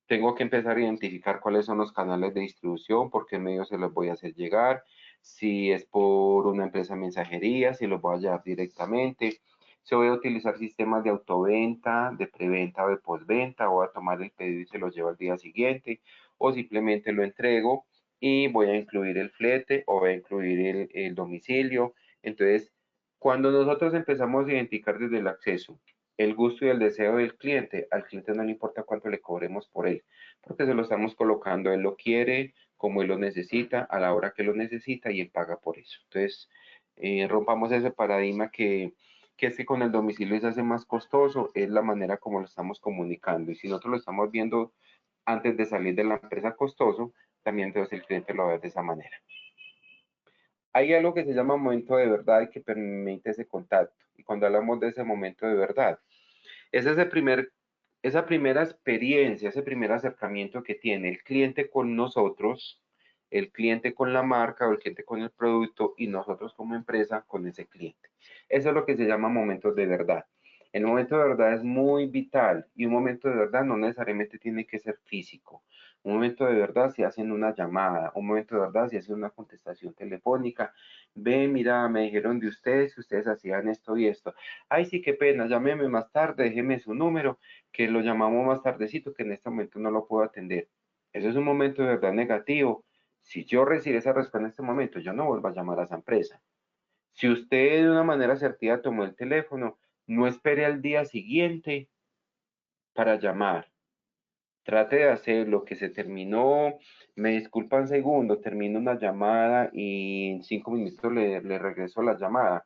tengo que empezar a identificar cuáles son los canales de distribución, por qué medios se los voy a hacer llegar, si es por una empresa de mensajería, si los voy a llevar directamente, si voy a utilizar sistemas de autoventa, de preventa o de postventa, o voy a tomar el pedido y se lo llevo al día siguiente, o simplemente lo entrego y voy a incluir el flete o voy a incluir el domicilio. Entonces, cuando nosotros empezamos a identificar desde el acceso el gusto y el deseo del cliente, al cliente no le importa cuánto le cobremos por él, porque se lo estamos colocando, él lo quiere, como él lo necesita, a la hora que lo necesita y él paga por eso. Entonces, rompamos ese paradigma que es que con el domicilio se hace más costoso, es la manera como lo estamos comunicando. Y si nosotros lo estamos viendo antes de salir de la empresa costoso, también entonces el cliente lo ve de esa manera. Hay algo que se llama momento de verdad y que permite ese contacto. Y cuando hablamos de ese momento de verdad, es esa primera experiencia, ese primer acercamiento que tiene el cliente con nosotros, el cliente con la marca o el cliente con el producto y nosotros como empresa con ese cliente. Eso es lo que se llama momentos de verdad. El momento de verdad es muy vital y un momento de verdad no necesariamente tiene que ser físico. Un momento de verdad se hace en una llamada, un momento de verdad se hace en una contestación telefónica. Ve, mira, me dijeron de ustedes que ustedes hacían esto y esto. Ay, sí, qué pena, llámeme más tarde, déjeme su número, que lo llamamos más tardecito, que en este momento no lo puedo atender. Eso es un momento de verdad negativo. Si yo recibo esa respuesta en este momento, yo no vuelvo a llamar a esa empresa. Si usted de una manera asertiva tomó el teléfono, no espere al día siguiente para llamar. Trate de hacer lo que se terminó, me disculpa un segundo, termino una llamada y en 5 minutos le regreso la llamada.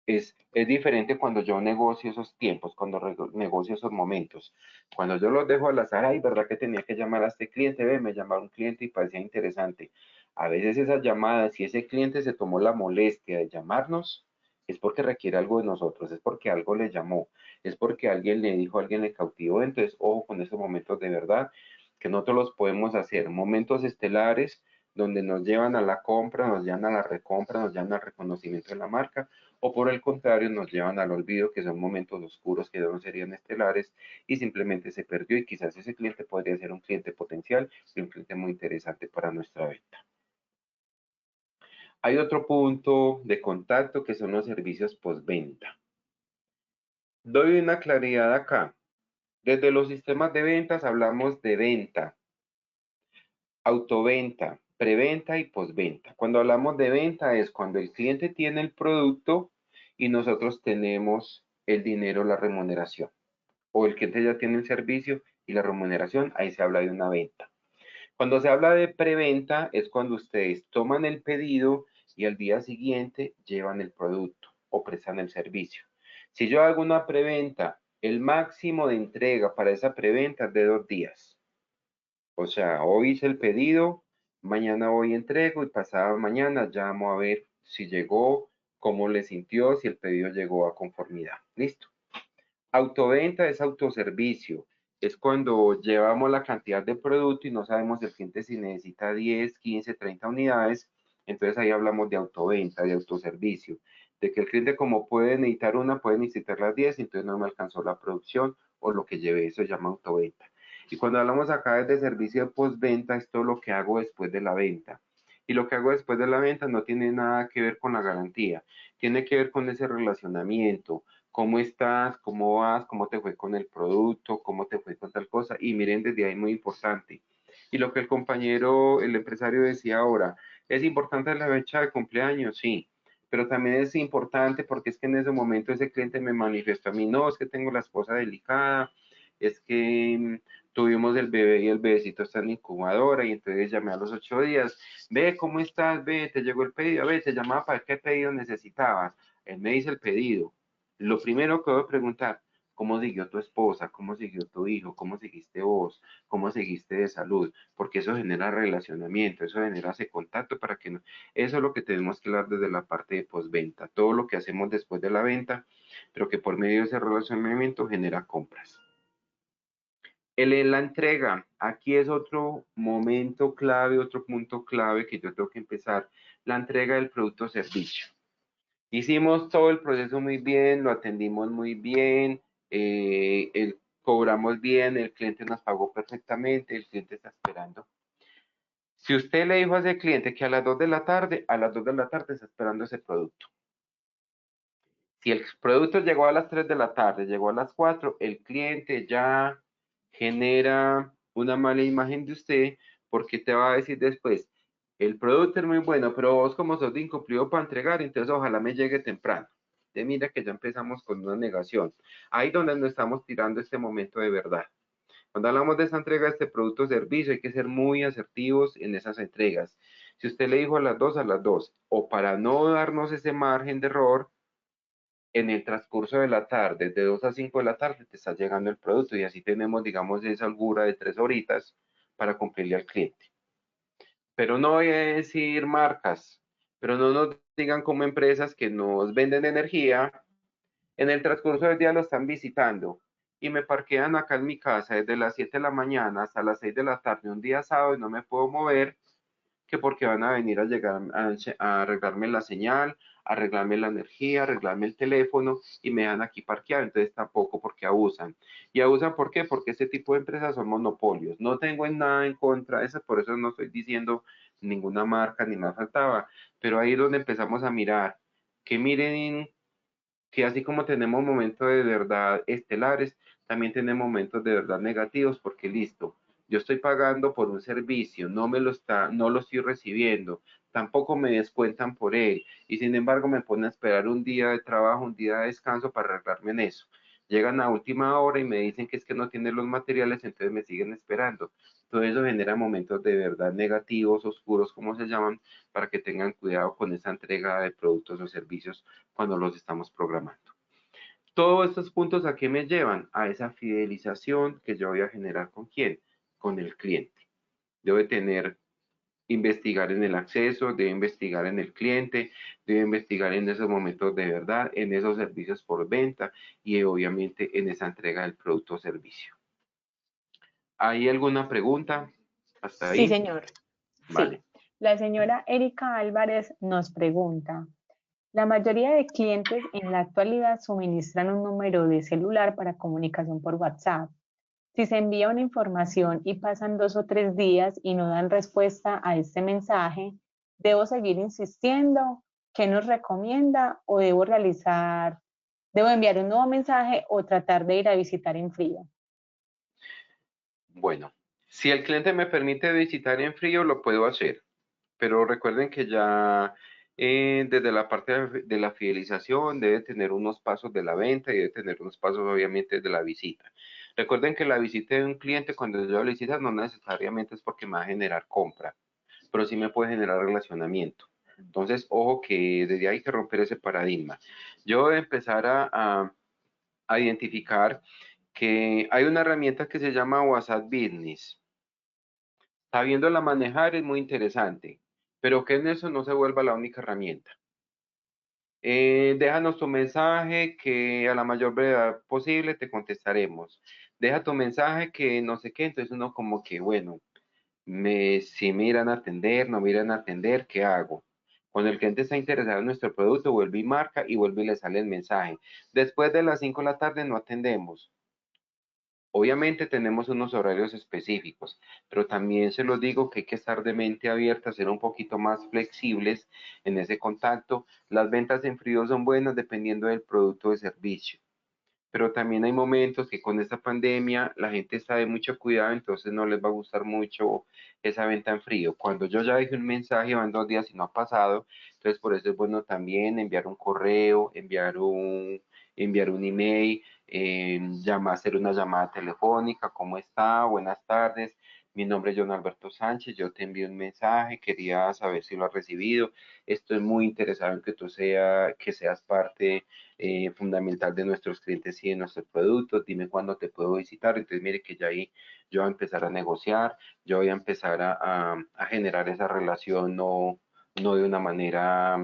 Es diferente cuando yo negocio esos tiempos, cuando negocio esos momentos. Cuando yo los dejo al azar, ay, ¿verdad que tenía que llamar a este cliente? Ve, me llamaron un cliente y parecía interesante. A veces esas llamadas, si ese cliente se tomó la molestia de llamarnos, es porque requiere algo de nosotros, es porque algo le llamó, es porque alguien le dijo, alguien le cautivó. Entonces, ojo con esos momentos de verdad, que nosotros los podemos hacer, momentos estelares donde nos llevan a la compra, nos llevan a la recompra, nos llevan al reconocimiento de la marca, o por el contrario nos llevan al olvido, que son momentos oscuros que no serían estelares y simplemente se perdió y quizás ese cliente podría ser un cliente potencial y un cliente muy interesante para nuestra venta. Hay otro punto de contacto que son los servicios postventa. Doy una claridad acá. Desde los sistemas de ventas hablamos de venta, autoventa, preventa y postventa. Cuando hablamos de venta es cuando el cliente tiene el producto y nosotros tenemos el dinero, la remuneración. O el cliente ya tiene el servicio y la remuneración, ahí se habla de una venta. Cuando se habla de preventa es cuando ustedes toman el pedido y al día siguiente llevan el producto o prestan el servicio. Si yo hago una preventa, el máximo de entrega para esa preventa es de 2 días. O sea, hoy hice el pedido, mañana hoy entrego y pasado mañana llamo a ver si llegó, cómo le sintió, si el pedido llegó a conformidad. Listo. Autoventa es autoservicio. Es cuando llevamos la cantidad de producto y no sabemos el cliente si necesita 10, 15, 30 unidades. Entonces ahí hablamos de autoventa, de autoservicio. De que el cliente como puede necesitar una, puede necesitar las 10, entonces no me alcanzó la producción o lo que llevé, eso se llama autoventa. Y cuando hablamos acá de servicio de postventa, esto es lo que hago después de la venta. Y lo que hago después de la venta no tiene nada que ver con la garantía, tiene que ver con ese relacionamiento. ¿Cómo estás? ¿Cómo vas? ¿Cómo te fue con el producto? ¿Cómo te fue con tal cosa? Y miren, desde ahí muy importante. Y lo que el compañero, el empresario decía ahora, ¿es importante la fecha de cumpleaños? Sí, pero también es importante porque es que en ese momento ese cliente me manifestó a mí, no, es que tengo la esposa delicada, es que tuvimos el bebé y el bebecito está en incubadora y entonces llamé a los 8 días, ve, ¿cómo estás? Ve, te llegó el pedido, ve, te llamaba para qué pedido necesitabas. Él me dice el pedido. Lo primero que voy a preguntar, ¿cómo siguió tu esposa? ¿Cómo siguió tu hijo? ¿Cómo seguiste vos? ¿Cómo seguiste de salud? Porque eso genera relacionamiento, eso genera ese contacto para que no... Eso es lo que tenemos que hablar desde la parte de postventa, todo lo que hacemos después de la venta, pero que por medio de ese relacionamiento genera compras. La entrega, aquí es otro momento clave, otro punto clave que yo tengo que empezar, la entrega del producto o servicio. Hicimos todo el proceso muy bien, lo atendimos muy bien, cobramos bien, el cliente nos pagó perfectamente, el cliente está esperando. Si usted le dijo a ese cliente que a las 2 de la tarde, a las 2 de la tarde está esperando ese producto. Si el producto llegó a las 3 de la tarde, llegó a las 4, el cliente ya genera una mala imagen de usted porque te va a decir después, el producto es muy bueno, pero vos como sos de incumplido para entregar, entonces ojalá me llegue temprano. De mira que ya empezamos con una negación. Ahí donde nos estamos tirando este momento de verdad. Cuando hablamos de esa entrega de este producto o servicio, hay que ser muy asertivos en esas entregas. Si usted le dijo a las 2, o para no darnos ese margen de error, en el transcurso de la tarde, de 2 a 5 de la tarde, te está llegando el producto y así tenemos, digamos, esa holgura de 3 horitas para cumplirle al cliente. Pero no voy a decir marcas, pero no nos digan como empresas que nos venden energía, en el transcurso del día lo están visitando y me parquean acá en mi casa desde las 7 de la mañana hasta las 6 de la tarde, un día sábado y no me puedo mover, que porque van a venir a llegar a arreglarme la señal, arreglarme la energía, arreglarme el teléfono y me dejan aquí parqueado, entonces tampoco porque abusan. ¿Y abusan por qué? Porque este tipo de empresas son monopolios. No tengo en nada en contra de eso, por eso no estoy diciendo ninguna marca ni más faltaba, pero ahí es donde empezamos a mirar, que miren que así como tenemos momentos de verdad estelares, también tenemos momentos de verdad negativos, porque listo, yo estoy pagando por un servicio, no lo estoy recibiendo, tampoco me descuentan por él, y sin embargo me ponen a esperar un día de trabajo, un día de descanso para arreglarme en eso. Llegan a última hora y me dicen que es que no tienen los materiales, entonces me siguen esperando. Todo eso genera momentos de verdad negativos, oscuros, como se llaman, para que tengan cuidado con esa entrega de productos o servicios cuando los estamos programando. Todos estos puntos a qué me llevan? A esa fidelización que yo voy a generar con quién? Con el cliente. Debe tener, investigar en el acceso, debe investigar en el cliente, debe investigar en esos momentos de verdad, en esos servicios por venta y obviamente en esa entrega del producto o servicio. ¿Hay alguna pregunta? ¿Hasta Sí, ahí? señor. Sí. Vale. La señora Erika Álvarez nos pregunta, la mayoría de clientes en la actualidad suministran un número de celular para comunicación por WhatsApp. Si se envía una información y pasan 2 o 3 días y no dan respuesta a este mensaje, ¿debo seguir insistiendo? ¿Qué nos recomienda? ¿O debo enviar un nuevo mensaje o tratar de ir a visitar en frío? Bueno, si el cliente me permite visitar en frío, lo puedo hacer. Pero recuerden que ya desde la parte de la fidelización debe tener unos pasos de la venta y debe tener unos pasos obviamente de la visita. Recuerden que la visita de un cliente cuando yo la visita no necesariamente es porque me va a generar compra, pero sí me puede generar relacionamiento. Entonces, ojo que desde ahí hay que romper ese paradigma. Yo voy a empezar a identificar que hay una herramienta que se llama WhatsApp Business. Sabiéndola manejar es muy interesante, pero que en eso no se vuelva la única herramienta. Déjanos tu mensaje que a la mayor brevedad posible te contestaremos. Deja tu mensaje que no sé qué, entonces uno como que, bueno, si miran a atender, no miran a atender, ¿qué hago? Cuando el cliente está interesado en nuestro producto, vuelve y marca y vuelve y le sale el mensaje. Después de las 5 de la tarde no atendemos. Obviamente tenemos unos horarios específicos, pero también se los digo que hay que estar de mente abierta, ser un poquito más flexibles en ese contacto. Las ventas en frío son buenas dependiendo del producto o servicio, pero también hay momentos que con esta pandemia la gente está de mucho cuidado, entonces no les va a gustar mucho esa venta en frío. Cuando yo ya dejé un mensaje, van 2 días y no ha pasado, entonces por eso es bueno también enviar un correo, enviar un email, hacer una llamada telefónica, ¿cómo está? Buenas tardes. Mi nombre es John Alberto Sánchez, yo te envío un mensaje, quería saber si lo has recibido. Estoy muy interesado en que que seas parte fundamental de nuestros clientes y de nuestros productos. Dime cuándo te puedo visitar. Entonces, mire que ya ahí yo voy a empezar a negociar, yo voy a empezar a generar esa relación, no de una manera,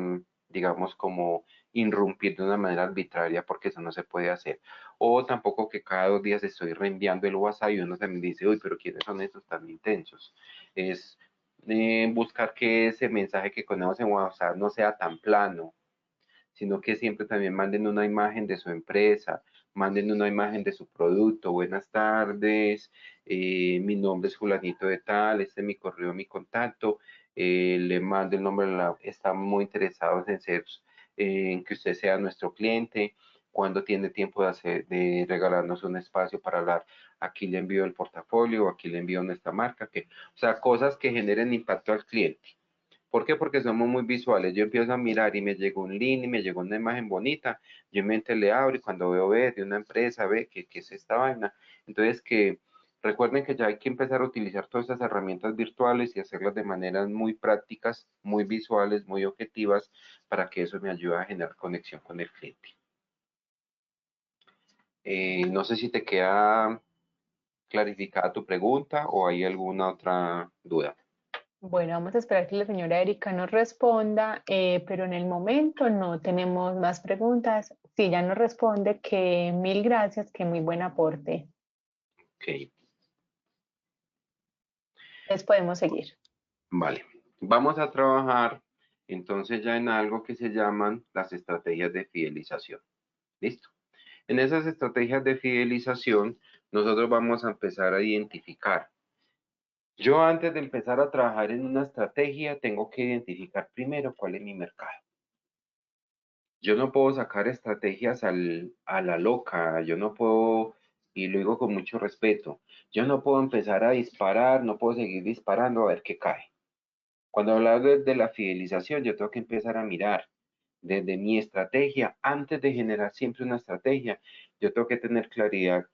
digamos, como irrumpir de una manera arbitraria, porque eso no se puede hacer. O tampoco que cada 2 días estoy reenviando el WhatsApp y uno también dice, uy, pero ¿quiénes son estos tan intensos? Es buscar que ese mensaje que ponemos en WhatsApp no sea tan plano, sino que siempre también manden una imagen de su empresa, manden una imagen de su producto. Buenas tardes, mi nombre es fulanito de tal, este es mi correo, mi contacto, le mando el nombre, estamos muy interesados en que usted sea nuestro cliente. Cuando tiene tiempo de regalarnos un espacio para hablar, aquí le envío el portafolio, aquí le envío nuestra marca, o sea, cosas que generen impacto al cliente. ¿Por qué? Porque somos muy visuales. Yo empiezo a mirar y me llegó un link y me llegó una imagen bonita. Yo en mente le abro y cuando ve de una empresa, ve que es esta vaina. Entonces, que recuerden que ya hay que empezar a utilizar todas estas herramientas virtuales y hacerlas de maneras muy prácticas, muy visuales, muy objetivas, para que eso me ayude a generar conexión con el cliente. No sé si te queda clarificada tu pregunta o hay alguna otra duda. Bueno, vamos a esperar que la señora Erika nos responda, pero en el momento no tenemos más preguntas. Si ya nos responde, que mil gracias, que muy buen aporte. Ok, Les podemos seguir. vale. Vamos a trabajar entonces ya en algo que se llaman las estrategias de fidelización. ¿Listo? En esas estrategias de fidelización, nosotros vamos a empezar a identificar. Yo antes de empezar a trabajar en una estrategia, tengo que identificar primero cuál es mi mercado. Yo no puedo sacar estrategias a la loca, yo no puedo, y lo digo con mucho respeto, yo no puedo empezar a disparar, no puedo seguir disparando a ver qué cae. Cuando hablamos de la fidelización, yo tengo que empezar a mirar desde mi estrategia, antes de generar siempre una estrategia, yo tengo que tener claridad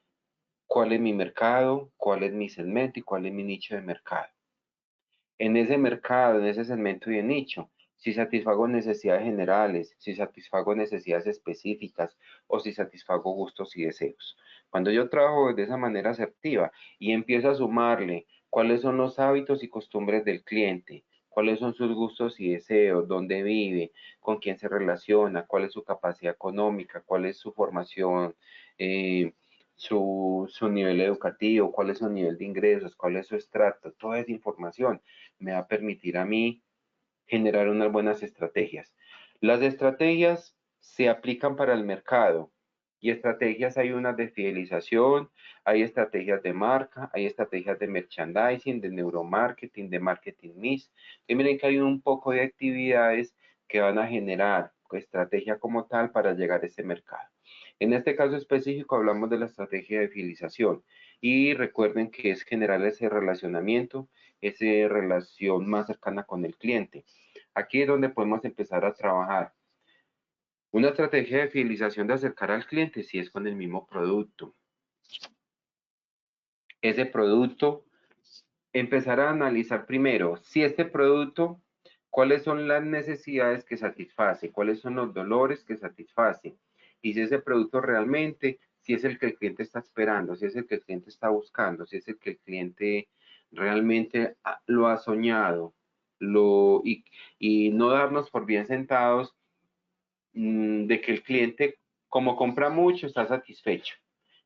cuál es mi mercado, cuál es mi segmento y cuál es mi nicho de mercado. En ese mercado, en ese segmento y de nicho, si satisfago necesidades generales, si satisfago necesidades específicas o si satisfago gustos y deseos. Cuando yo trabajo de esa manera asertiva y empiezo a sumarle cuáles son los hábitos y costumbres del cliente, cuáles son sus gustos y deseos, dónde vive, con quién se relaciona, cuál es su capacidad económica, cuál es su formación, eh, su nivel educativo, cuál es su nivel de ingresos, cuál es su estrato, toda esa información me va a permitir a mí generar unas buenas estrategias. Las estrategias se aplican para el mercado y estrategias hay unas de fidelización, hay estrategias de marca, hay estrategias de merchandising, de neuromarketing, de marketing mix. Y miren que hay un poco de actividades que van a generar estrategia como tal para llegar a ese mercado. En este caso específico hablamos de la estrategia de fidelización y recuerden que es generar ese relacionamiento, esa relación más cercana con el cliente. Aquí es donde podemos empezar a trabajar. Una estrategia de fidelización de acercar al cliente si es con el mismo producto. Ese producto, empezar a analizar primero si este producto, cuáles son las necesidades que satisface, cuáles son los dolores que satisface y si ese producto realmente, si es el que el cliente está esperando, si es el que el cliente está buscando, si es el que el cliente realmente lo ha soñado y no darnos por bien sentados de que el cliente, como compra mucho, está satisfecho.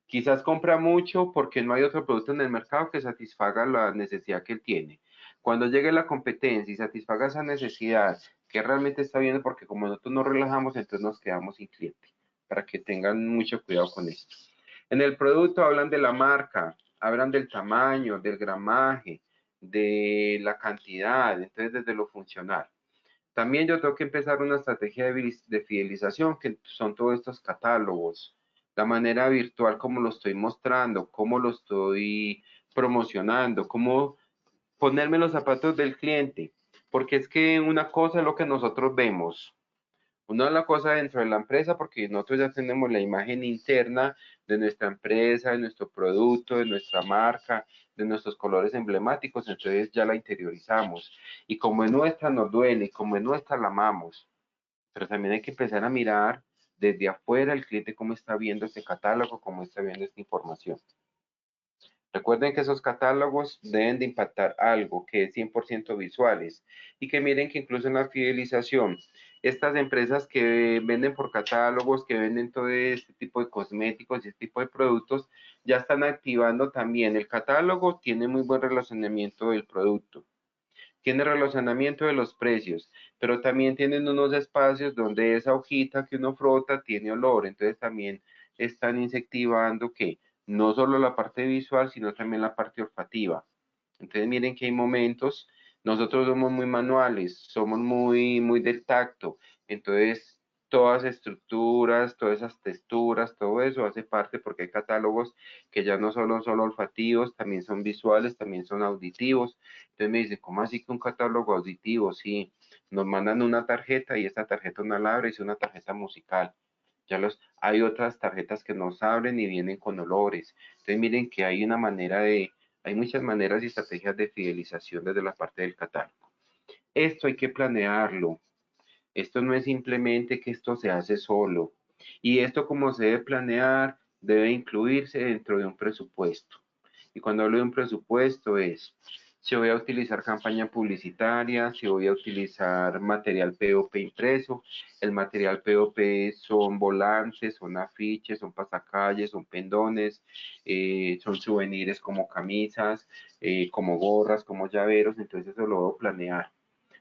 Quizás compra mucho porque no hay otro producto en el mercado que satisfaga la necesidad que él tiene. Cuando llegue la competencia y satisfaga esa necesidad que realmente está bien, porque como nosotros nos relajamos, entonces nos quedamos sin cliente, para que tengan mucho cuidado con esto. En el producto hablan de la marca, hablan del tamaño, del gramaje, de la cantidad, entonces desde lo funcional. También yo tengo que empezar una estrategia de fidelización, que son todos estos catálogos, la manera virtual como lo estoy mostrando, cómo lo estoy promocionando, cómo ponerme los zapatos del cliente, porque es que una cosa es lo que nosotros vemos, una es la cosa dentro de la empresa, porque nosotros ya tenemos la imagen interna de nuestra empresa, de nuestro producto, de nuestra marca, de nuestros colores emblemáticos, entonces ya la interiorizamos. Y como es nuestra, nos duele, y como es nuestra, la amamos. Pero también hay que empezar a mirar desde afuera el cliente cómo está viendo este catálogo, cómo está viendo esta información. Recuerden que esos catálogos deben de impactar algo que es 100% visuales y que miren que incluso en la fidelización, estas empresas que venden por catálogos, que venden todo este tipo de cosméticos y este tipo de productos, ya están activando también el catálogo, tiene muy buen relacionamiento del producto, tiene relacionamiento de los precios, pero también tienen unos espacios donde esa hojita que uno frota tiene olor, entonces también están incentivando que no solo la parte visual, sino también la parte olfativa. Entonces miren que hay momentos, nosotros somos muy manuales, somos muy del tacto, entonces todas estructuras, todas esas texturas, todo eso hace parte porque hay catálogos que ya no solo son olfativos, también son visuales, también son auditivos. Entonces me dicen, ¿cómo así que un catálogo auditivo? Sí, nos mandan una tarjeta y esta tarjeta una labra y es una tarjeta musical. Hay otras tarjetas que nos abren y vienen con olores. Entonces miren que hay muchas maneras y estrategias de fidelización desde la parte del catálogo. Esto hay que planearlo. Esto no es simplemente que esto se hace solo. Y esto como se debe planear, debe incluirse dentro de un presupuesto. Y cuando hablo de un presupuesto es, si voy a utilizar campaña publicitaria, si voy a utilizar material POP impreso, el material POP son volantes, son afiches, son pasacalles, son pendones, son souvenirs como camisas, como gorras, como llaveros, entonces eso lo debo planear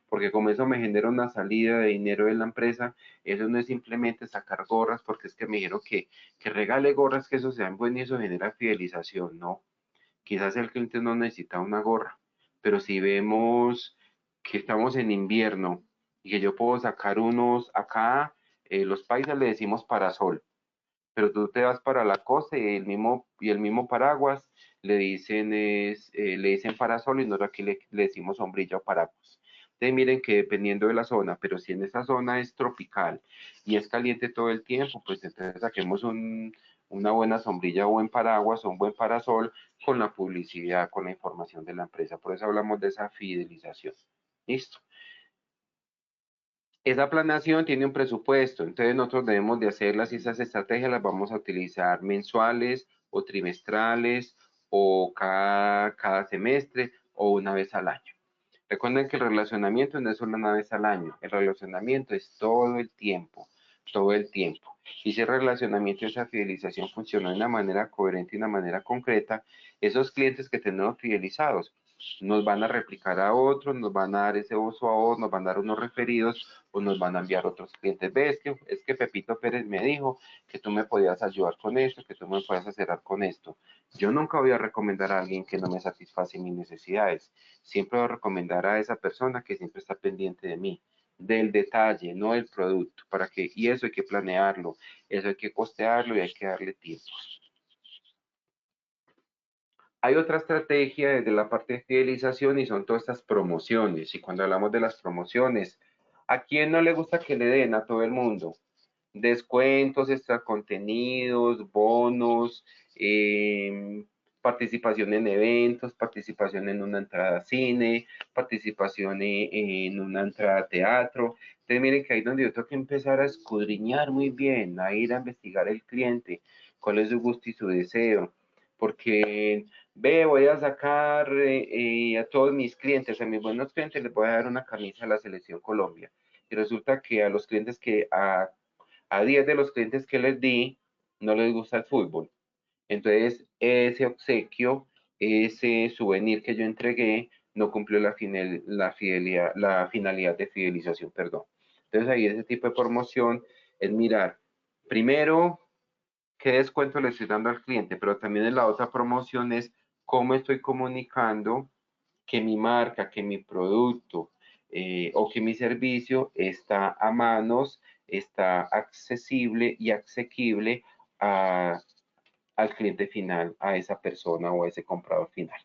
porque como eso me genera una salida de dinero de la empresa, eso no es simplemente sacar gorras, porque es que me dijeron que regale gorras, que eso sean buenas y eso genera fidelización, no. Quizás el cliente no necesita una gorra, pero si vemos que estamos en invierno y que yo puedo sacar unos, acá los paisas le decimos parasol, pero tú te vas para la costa y el mismo paraguas le dicen parasol y nosotros aquí le decimos sombrilla o paraguas. Entonces miren que dependiendo de la zona, pero si en esa zona es tropical y es caliente todo el tiempo, pues entonces saquemos una buena sombrilla o buen paraguas o un buen parasol con la publicidad, con la información de la empresa. Por eso hablamos de esa fidelización. Listo. Esa planeación tiene un presupuesto, entonces nosotros debemos de hacerlas y esas estrategias las vamos a utilizar mensuales o trimestrales o cada semestre o una vez al año. Recuerden que el relacionamiento no es solo una vez al año, el relacionamiento es todo el tiempo, todo el tiempo. Y si el relacionamiento y esa fidelización funcionó de una manera coherente y de una manera concreta, esos clientes que tenemos fidelizados nos van a replicar a otros, nos van a dar ese uso a otros, nos van a dar unos referidos o nos van a enviar otros clientes. Ves que es que Pepito Pérez me dijo que tú me podías ayudar con esto, que tú me podías asesorar con esto. Yo nunca voy a recomendar a alguien que no me satisface mis necesidades. Siempre voy a recomendar a esa persona que siempre está pendiente de mí, del detalle, no del producto, y eso hay que planearlo, eso hay que costearlo y hay que darle tiempo. Hay otra estrategia desde la parte de fidelización y son todas estas promociones. Y cuando hablamos de las promociones, ¿a quién no le gusta que le den a todo el mundo? Descuentos, extra contenidos, bonos, participación en eventos, participación en una entrada a cine, participación en una entrada a teatro. Entonces miren que ahí es donde yo tengo que empezar a escudriñar muy bien, a ir a investigar el cliente, cuál es su gusto y su deseo, porque voy a sacar a todos mis clientes, a mis buenos clientes les voy a dar una camisa a la Selección Colombia. Y resulta que a los clientes a 10 de los clientes que les di no les gusta el fútbol. Entonces, ese obsequio, ese souvenir que yo entregué, no cumplió la finalidad de fidelización, perdón. Entonces, ahí ese tipo de promoción es mirar, primero, qué descuento le estoy dando al cliente, pero también en la otra promoción es cómo estoy comunicando que mi marca, que mi producto o que mi servicio está a manos, está accesible y asequible al cliente final, a esa persona o a ese comprador final.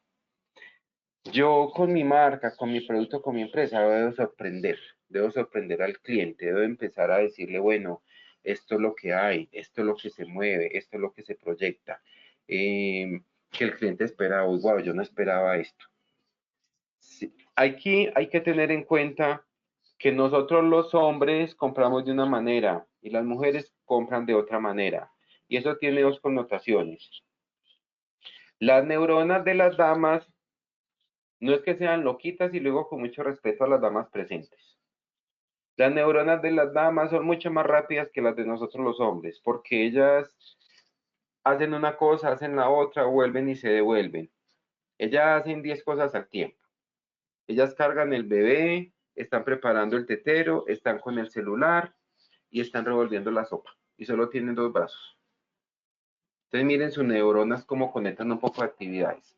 Yo con mi marca, con mi producto, con mi empresa, debo sorprender al cliente, debo empezar a decirle, bueno, esto es lo que hay, esto es lo que se mueve, esto es lo que se proyecta. Que el cliente espera, wow, yo no esperaba esto. Sí, hay que tener en cuenta que nosotros los hombres compramos de una manera y las mujeres compran de otra manera. Y eso tiene dos connotaciones. Las neuronas de las damas no es que sean loquitas y luego con mucho respeto a las damas presentes. Las neuronas de las damas son mucho más rápidas que las de nosotros los hombres, porque ellas hacen una cosa, hacen la otra, vuelven y se devuelven. Ellas hacen 10 cosas al tiempo. Ellas cargan el bebé, están preparando el tetero, están con el celular y están revolviendo la sopa. Y solo tienen 2 brazos. Entonces miren sus neuronas cómo conectan un poco de actividades.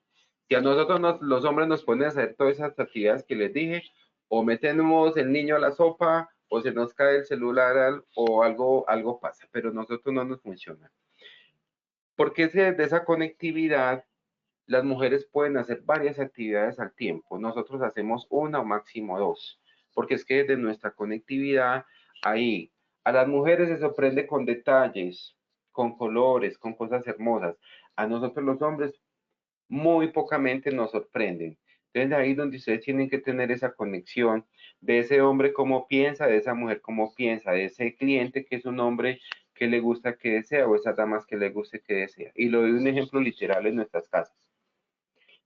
Si a nosotros los hombres nos ponen a hacer todas esas actividades que les dije, o metemos el niño a la sopa, o se nos cae el celular, o algo pasa, pero nosotros no nos funciona. Porque desde esa conectividad, las mujeres pueden hacer varias actividades al tiempo. Nosotros hacemos una o máximo 2, porque es que desde nuestra conectividad, ahí, a las mujeres se sorprende con detalles, con colores, con cosas hermosas. A nosotros los hombres muy pocamente nos sorprenden. Entonces ahí donde ustedes tienen que tener esa conexión de ese hombre cómo piensa, de esa mujer cómo piensa, de ese cliente que es un hombre que le gusta que desea o esas damas que le guste que desea. Y lo doy un ejemplo literal en nuestras casas.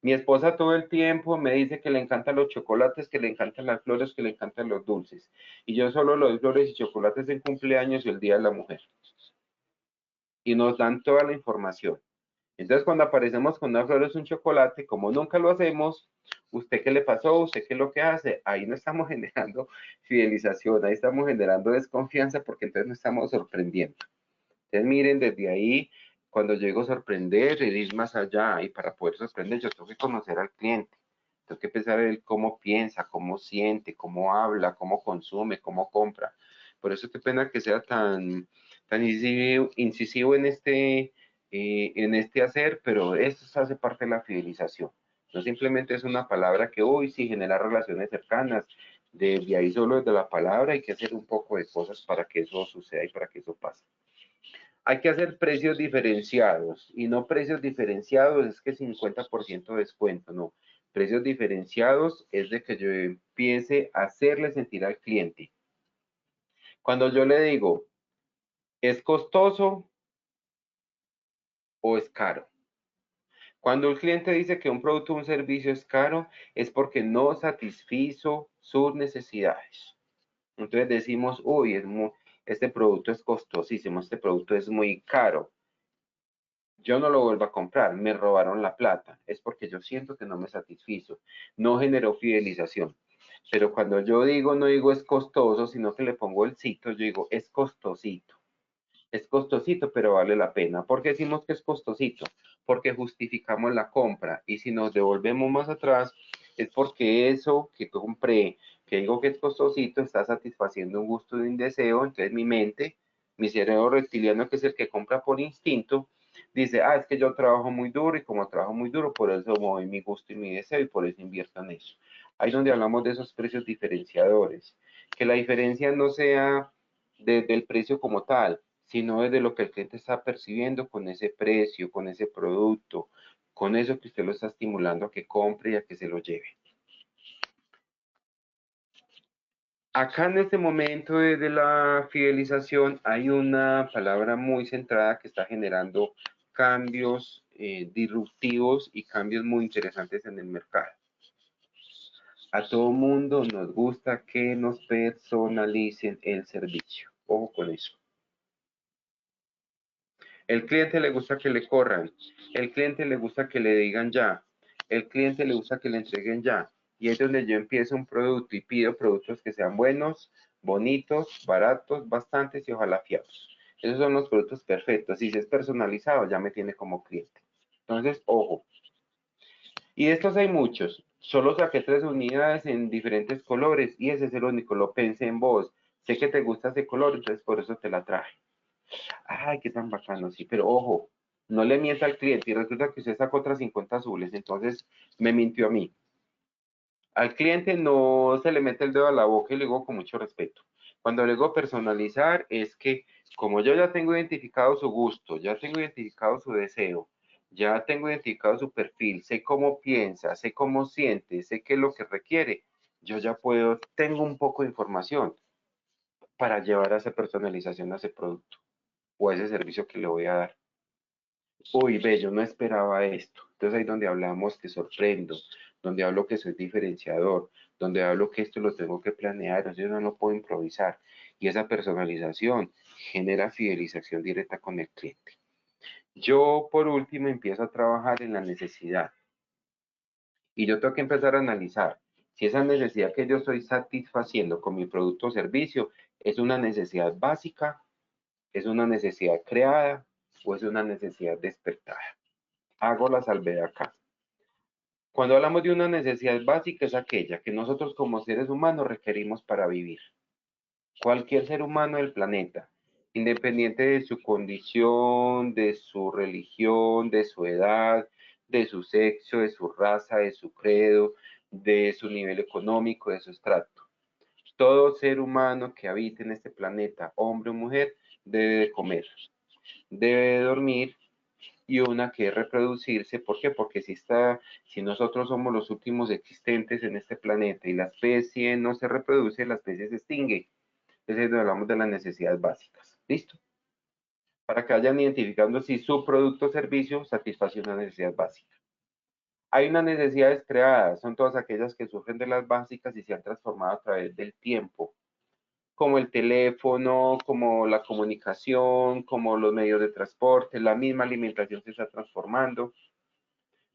Mi esposa todo el tiempo me dice que le encantan los chocolates, que le encantan las flores, que le encantan los dulces. Y yo solo le doy flores y chocolates en cumpleaños y el Día de la Mujer. Y nos dan toda la información. Entonces, cuando aparecemos con una flor es un chocolate, como nunca lo hacemos, ¿usted qué le pasó? ¿Usted qué es lo que hace? Ahí no estamos generando fidelización, ahí estamos generando desconfianza porque entonces no estamos sorprendiendo. Entonces, miren, desde ahí, cuando llego a sorprender, ir más allá y para poder sorprender, yo tengo que conocer al cliente. Tengo que pensar en él cómo piensa, cómo siente, cómo habla, cómo consume, cómo compra. Por eso qué pena que sea tan incisivo en este hacer, pero eso hace parte de la fidelización. No simplemente es una palabra que hoy sí genera relaciones cercanas. Desde ahí solo desde la palabra hay que hacer un poco de cosas para que eso suceda y para que eso pase. Hay que hacer precios diferenciados y no precios diferenciados es que 50% de descuento, no. Precios diferenciados es de que yo empiece a hacerle sentir al cliente. Cuando yo le digo, ¿es costoso o es caro? Cuando el cliente dice que un producto o un servicio es caro, es porque no satisfizo sus necesidades. Entonces decimos, uy, este producto es costosísimo, este producto es muy caro. Yo no lo vuelvo a comprar, me robaron la plata, es porque yo siento que no me satisfizo, no generó fidelización. Pero cuando yo digo, no digo es costoso, sino que le pongo el cito, yo digo es costosito. Es costosito, pero vale la pena. ¿Por qué decimos que es costosito? Porque justificamos la compra y si nos devolvemos más atrás es porque eso que compré, que digo que es costosito, está satisfaciendo un gusto de un deseo, entonces mi mente, mi cerebro reptiliano, que es el que compra por instinto, dice, es que yo trabajo muy duro y como trabajo muy duro, por eso muevo mi gusto y mi deseo y por eso invierto en eso. Ahí es donde hablamos de esos precios diferenciadores. Que la diferencia no sea desde el precio como tal, sino desde lo que el cliente está percibiendo con ese precio, con ese producto, con eso que usted lo está estimulando a que compre y a que se lo lleve. Acá en este momento de la fidelización hay una palabra muy centrada que está generando cambios disruptivos y cambios muy interesantes en el mercado. A todo mundo nos gusta que nos personalicen el servicio. Ojo con eso. El cliente le gusta que le corran. El cliente le gusta que le digan ya. El cliente le gusta que le entreguen ya. Y es donde yo empiezo un producto y pido productos que sean buenos, bonitos, baratos, bastantes y ojalá fiados. Esos son los productos perfectos. Si es personalizado, ya me tiene como cliente. Entonces, ojo. Y de estos hay muchos. Solo saqué 3 unidades en diferentes colores y ese es el único. Lo pensé en vos. Sé que te gusta ese color, entonces por eso te la traje. Ay, qué tan bacano, sí. Pero ojo, no le mienta al cliente y resulta que usted sacó otras 50 azules. Entonces me mintió a mí. Al cliente no se le mete el dedo a la boca y le digo con mucho respeto. Cuando le digo personalizar es que como yo ya tengo identificado su gusto, ya tengo identificado su deseo, ya tengo identificado su perfil, sé cómo piensa, sé cómo siente, sé qué es lo que requiere, yo ya puedo, tengo un poco de información para llevar a esa personalización a ese producto o a ese servicio que le voy a dar. Uy, ve, yo no esperaba esto. Entonces ahí donde hablamos que sorprendo, donde hablo que soy diferenciador, donde hablo que esto lo tengo que planear, entonces yo no lo puedo improvisar. Y esa personalización genera fidelización directa con el cliente. Yo, por último, empiezo a trabajar en la necesidad. Y yo tengo que empezar a analizar si esa necesidad que yo estoy satisfaciendo con mi producto o servicio es una necesidad básica, es una necesidad creada o es una necesidad despertada. Hago la salvedad acá. Cuando hablamos de una necesidad básica es aquella que nosotros como seres humanos requerimos para vivir. Cualquier ser humano del planeta, independiente de su condición, de su religión, de su edad, de su sexo, de su raza, de su credo, de su nivel económico, de su estrato. Todo ser humano que habite en este planeta, hombre o mujer, debe de comer, debe de dormir y una que es reproducirse. ¿Por qué? Porque si nosotros somos los últimos existentes en este planeta y la especie no se reproduce, la especie se extingue. Entonces hablamos de las necesidades básicas. ¿Listo? Para que vayan identificando si su producto o servicio satisface una necesidad básica. Hay unas necesidades creadas, son todas aquellas que surgen de las básicas y se han transformado a través del tiempo, como el teléfono, como la comunicación, como los medios de transporte, la misma alimentación se está transformando.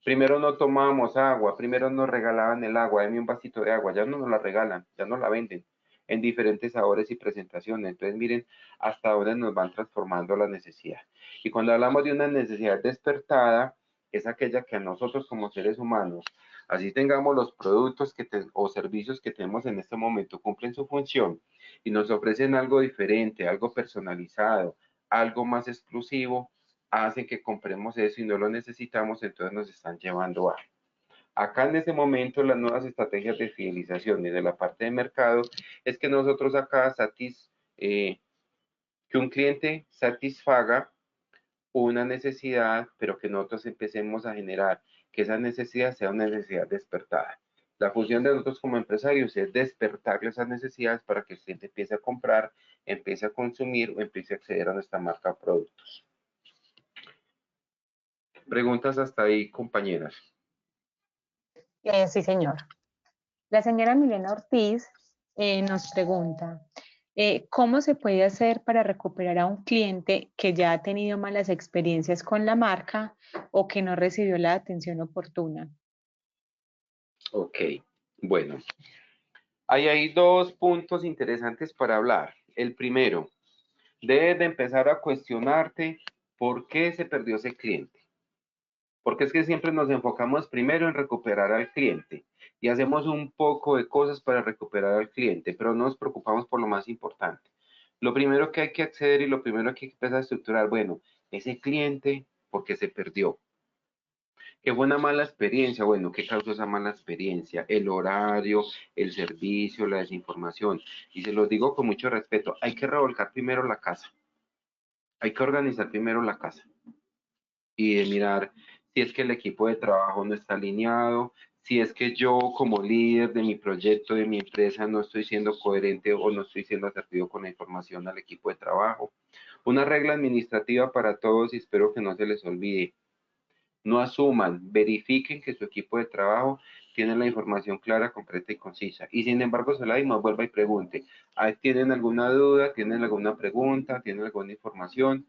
Primero no tomábamos agua, primero nos regalaban el agua, dame un vasito de agua, ya no nos la regalan, ya nos la venden en diferentes sabores y presentaciones. Entonces miren hasta dónde nos van transformando la necesidad. Y cuando hablamos de una necesidad despertada, es aquella que a nosotros como seres humanos, así tengamos los productos o servicios que tenemos en este momento, cumplen su función y nos ofrecen algo diferente, algo personalizado, algo más exclusivo, hacen que compremos eso y no lo necesitamos, entonces nos están llevando a. Acá en este momento las nuevas estrategias de fidelización y de la parte de mercado es que nosotros acá que un cliente satisfaga una necesidad, pero que nosotros empecemos a generar que esa necesidad sea una necesidad despertada. La función de nosotros como empresarios es despertar esas necesidades para que el cliente empiece a comprar, empiece a consumir o empiece a acceder a nuestra marca o productos. Preguntas hasta ahí, compañeras. Sí, señor. La señora Milena Ortiz nos pregunta, ¿cómo se puede hacer para recuperar a un cliente que ya ha tenido malas experiencias con la marca o que no recibió la atención oportuna? Ok, bueno, ahí hay 2 puntos interesantes para hablar. El primero, debes de empezar a cuestionarte por qué se perdió ese cliente. Porque es que siempre nos enfocamos primero en recuperar al cliente y hacemos un poco de cosas para recuperar al cliente, pero no nos preocupamos por lo más importante. Lo primero que hay que acceder y lo primero que hay que empezar a estructurar, bueno, ese cliente, ¿por qué se perdió? ¿Qué fue una mala experiencia? Bueno, ¿qué causó esa mala experiencia? El horario, el servicio, la desinformación. Y se los digo con mucho respeto, hay que revolcar primero la casa. Hay que organizar primero la casa y de mirar si es que el equipo de trabajo no está alineado, si es que yo como líder de mi proyecto, de mi empresa, no estoy siendo coherente o no estoy siendo asertivo con la información al equipo de trabajo. Una regla administrativa para todos y espero que no se les olvide. No asuman, verifiquen que su equipo de trabajo tiene la información clara, concreta y concisa. Y sin embargo, se la dimos, vuelva y pregunte. ¿Tienen alguna duda? ¿Tienen alguna pregunta? ¿Tienen alguna información?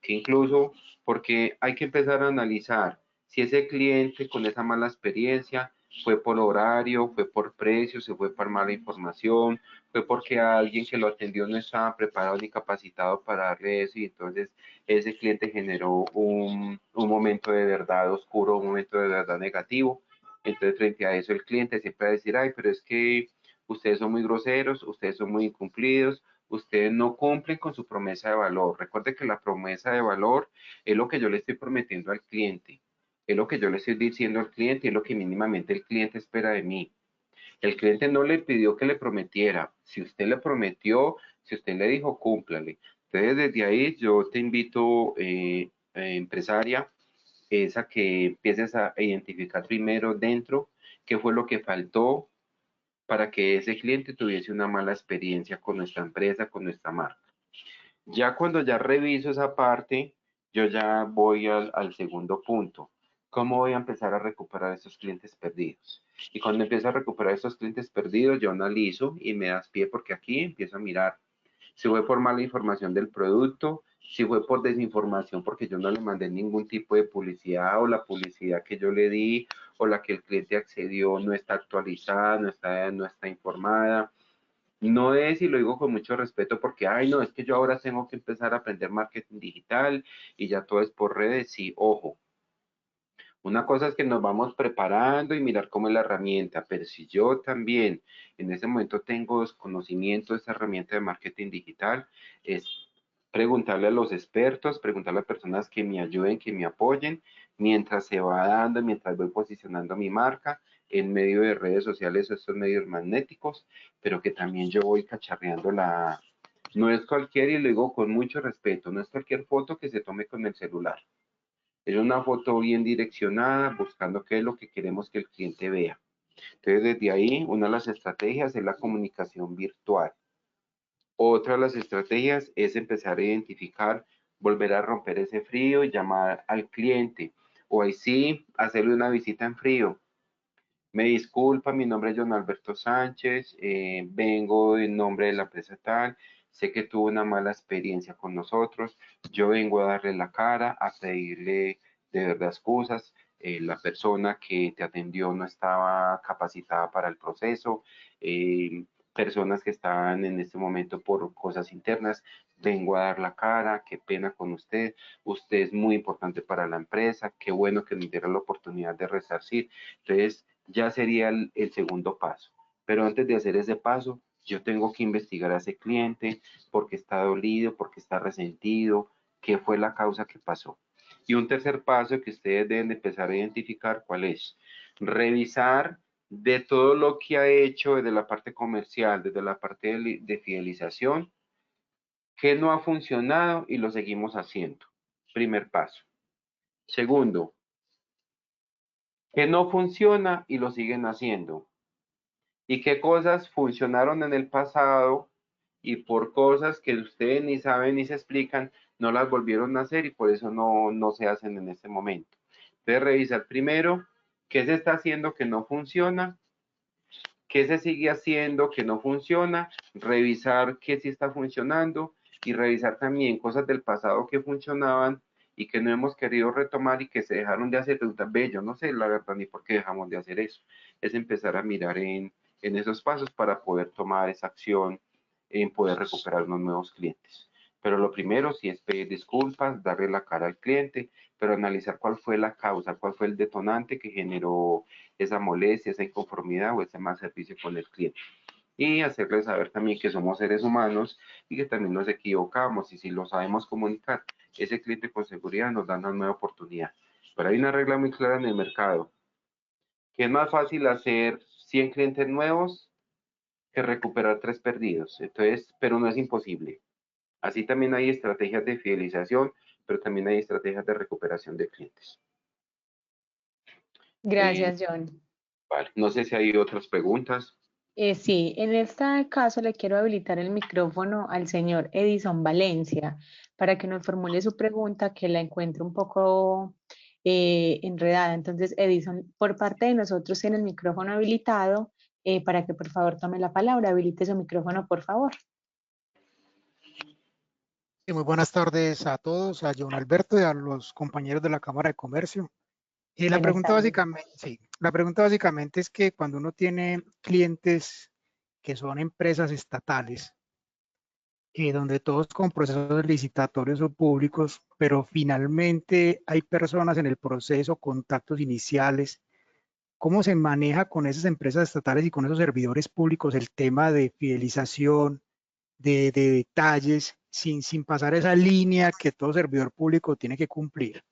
Que incluso, porque hay que empezar a analizar si ese cliente con esa mala experiencia fue por horario, fue por precio, se fue por mala información, fue porque alguien que lo atendió no estaba preparado ni capacitado para darle eso y entonces ese cliente generó un momento de verdad oscuro, un momento de verdad negativo. Entonces frente a eso el cliente siempre va a decir, ay, pero es que ustedes son muy groseros, ustedes son muy incumplidos, ustedes no cumplen con su promesa de valor. Recuerde que la promesa de valor es lo que yo le estoy prometiendo al cliente, es lo que yo le estoy diciendo al cliente, es lo que mínimamente el cliente espera de mí. El cliente no le pidió que le prometiera. Si usted le prometió, si usted le dijo, cúmplale. Entonces, desde ahí yo te invito, empresaria, es a que empieces a identificar primero dentro qué fue lo que faltó para que ese cliente tuviese una mala experiencia con nuestra empresa, con nuestra marca. Ya cuando ya reviso esa parte, yo ya voy al segundo punto. ¿Cómo voy a empezar a recuperar esos clientes perdidos? Y cuando empiezo a recuperar esos clientes perdidos, yo analizo y me das pie porque aquí empiezo a mirar si fue por mala información del producto, si fue por desinformación porque yo no le mandé ningún tipo de publicidad o la publicidad que yo le di o la que el cliente accedió no está actualizada, no está informada. No es, y lo digo con mucho respeto, porque, ay, no, es que yo ahora tengo que empezar a aprender marketing digital y ya todo es por redes. Sí, ojo, una cosa es que nos vamos preparando y mirar cómo es la herramienta, pero si yo también en ese momento tengo desconocimiento de esa herramienta de marketing digital, es preguntarle a los expertos, preguntarle a personas que me ayuden, que me apoyen, mientras se va dando, mientras voy posicionando mi marca en medio de redes sociales, estos medios magnéticos, pero que también yo voy cacharreando la... No es cualquier, y lo digo con mucho respeto, no es cualquier foto que se tome con el celular. Es una foto bien direccionada, buscando qué es lo que queremos que el cliente vea. Entonces, desde ahí, una de las estrategias es la comunicación virtual. Otra de las estrategias es empezar a identificar, volver a romper ese frío y llamar al cliente. O ahí sí, hacerle una visita en frío. Me disculpa, mi nombre es John Alberto Sánchez, vengo en nombre de la empresa tal, sé que tuvo una mala experiencia con nosotros, yo vengo a darle la cara, a pedirle de verdad excusas, la persona que te atendió no estaba capacitada para el proceso, personas que estaban en este momento por cosas internas, vengo a dar la cara, qué pena con usted, usted es muy importante para la empresa, qué bueno que nos diera la oportunidad de resarcir. Entonces, ya sería el segundo paso. Pero antes de hacer ese paso, yo tengo que investigar a ese cliente, por qué está dolido, por qué está resentido, qué fue la causa que pasó. Y un tercer paso que ustedes deben de empezar a identificar, ¿cuál es? Revisar de todo lo que ha hecho desde la parte comercial, desde la parte de fidelización, qué no ha funcionado y lo seguimos haciendo. Primer paso. Segundo, qué no funciona y lo siguen haciendo. Y qué cosas funcionaron en el pasado y por cosas que ustedes ni saben ni se explican, no las volvieron a hacer y por eso no se hacen en este momento. Entonces, revisar primero qué se está haciendo que no funciona, qué se sigue haciendo que no funciona, revisar qué sí está funcionando y revisar también cosas del pasado que funcionaban y que no hemos querido retomar y que se dejaron de hacer. Ve, yo no sé la verdad ni por qué dejamos de hacer eso. Es empezar a mirar en esos pasos para poder tomar esa acción, en poder recuperar unos nuevos clientes. Pero lo primero sí es pedir disculpas, darle la cara al cliente, pero analizar cuál fue la causa, cuál fue el detonante que generó esa molestia, esa inconformidad o ese mal servicio con el cliente. Y hacerles saber también que somos seres humanos y que también nos equivocamos y si lo sabemos comunicar, ese cliente con seguridad nos da una nueva oportunidad. Pero hay una regla muy clara en el mercado, que es más fácil hacer 100 clientes nuevos que recuperar 3 perdidos. Entonces, pero no es imposible. Así también hay estrategias de fidelización, pero también hay estrategias de recuperación de clientes. Gracias, John. Vale, no sé si hay otras preguntas. Sí, en este caso le quiero habilitar el micrófono al señor Edison Valencia para que nos formule su pregunta, que la encuentro un poco enredada. Entonces, Edison, por parte de nosotros tiene el micrófono habilitado para que por favor tome la palabra. Habilite su micrófono, por favor. Muy buenas tardes a todos, a John Alberto y a los compañeros de la Cámara de Comercio. La Buenas pregunta tardes. básicamente, sí, la pregunta básicamente es que cuando uno tiene clientes que son empresas estatales, donde todos con procesos licitatorios o públicos, pero finalmente hay personas en el proceso, contactos iniciales. ¿Cómo se maneja con esas empresas estatales y con esos servidores públicos el tema de fidelización, de detalles, sin pasar esa línea que todo servidor público tiene que cumplir?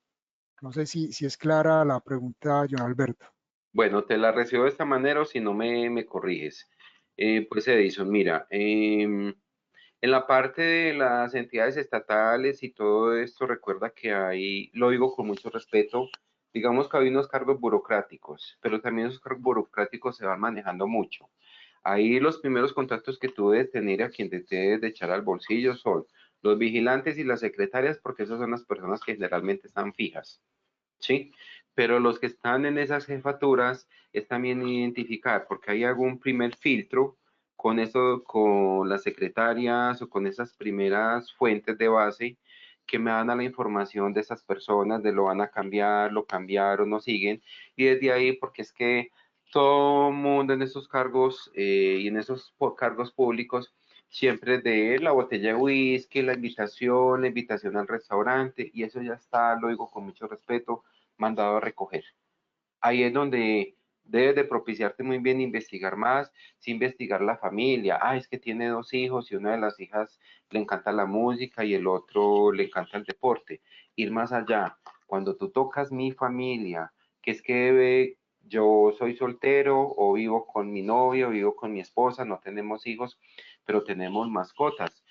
No sé si es clara la pregunta, John Alberto. Bueno, te la recibo de esta manera o si no me corriges. Pues Edison, mira, en la parte de las entidades estatales y todo esto, recuerda que hay, lo digo con mucho respeto, digamos que hay unos cargos burocráticos, pero también esos cargos burocráticos se van manejando mucho. Ahí los primeros contactos que tú debes tener a quien te debes de echar al bolsillo son los vigilantes y las secretarias, porque esas son las personas que generalmente están fijas. ¿Sí? Pero los que están en esas jefaturas es también identificar, porque hay algún primer filtro con eso, con las secretarias o con esas primeras fuentes de base que me dan a la información de esas personas, de lo van a cambiar, lo cambiaron, no siguen, y desde ahí, porque es que todo mundo en esos cargos y en esos cargos públicos siempre de la botella de whisky, la invitación al restaurante, y eso ya está, lo digo con mucho respeto, mandado a recoger. Ahí es donde debes de propiciarte muy bien investigar más, sí investigar la familia. Ah, es que tiene dos hijos y una de las hijas le encanta la música y el otro le encanta el deporte. Ir más allá. Cuando tú tocas mi familia, que es que yo soy soltero o vivo con mi novio, vivo con mi esposa, no tenemos hijos, pero tenemos mascotas.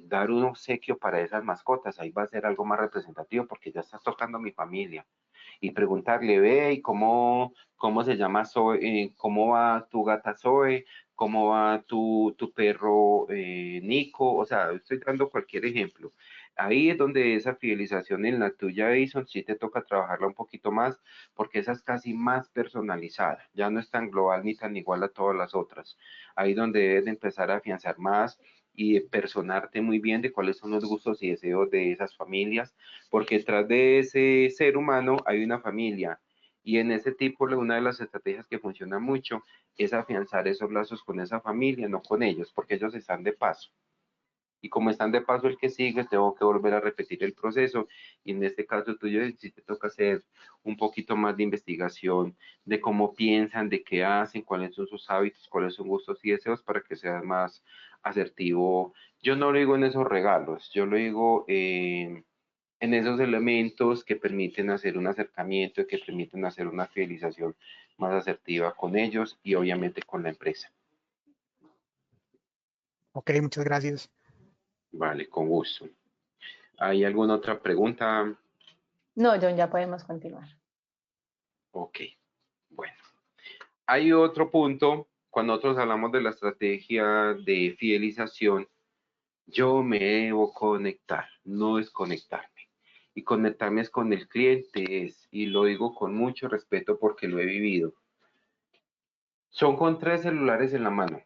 Dar un obsequio para esas mascotas, ahí va a ser algo más representativo porque ya estás tocando mi familia y preguntarle, ve, ¿y cómo se llama Zoe? ¿Cómo va tu gata Zoe? ¿Cómo va tu perro Nico? O sea, estoy dando cualquier ejemplo. Ahí es donde esa fidelización en la tuya, Edison, sí te toca trabajarla un poquito más, porque esa es casi más personalizada, ya no es tan global ni tan igual a todas las otras. Ahí es donde debes de empezar a afianzar más y de personarte muy bien de cuáles son los gustos y deseos de esas familias, porque detrás de ese ser humano hay una familia. Y en ese tipo, una de las estrategias que funciona mucho es afianzar esos lazos con esa familia, no con ellos, porque ellos están de paso. Y como están de paso el que sigue, tengo que volver a repetir el proceso. Y en este caso tuyo, sí te toca hacer un poquito más de investigación de cómo piensan, de qué hacen, cuáles son sus hábitos, cuáles son gustos y deseos para que seas más asertivo. Yo no lo digo en esos regalos, yo lo digo en esos elementos que permiten hacer un acercamiento, que permiten hacer una fidelización más asertiva con ellos y obviamente con la empresa. Ok, muchas gracias. Vale, con gusto. ¿Hay alguna otra pregunta? No, John, ya podemos continuar. Ok, bueno. Hay otro punto, cuando nosotros hablamos de la estrategia de fidelización, yo me debo conectar, no desconectarme. Y conectarme es con el cliente, y lo digo con mucho respeto porque lo he vivido. Son con 3 celulares en la mano.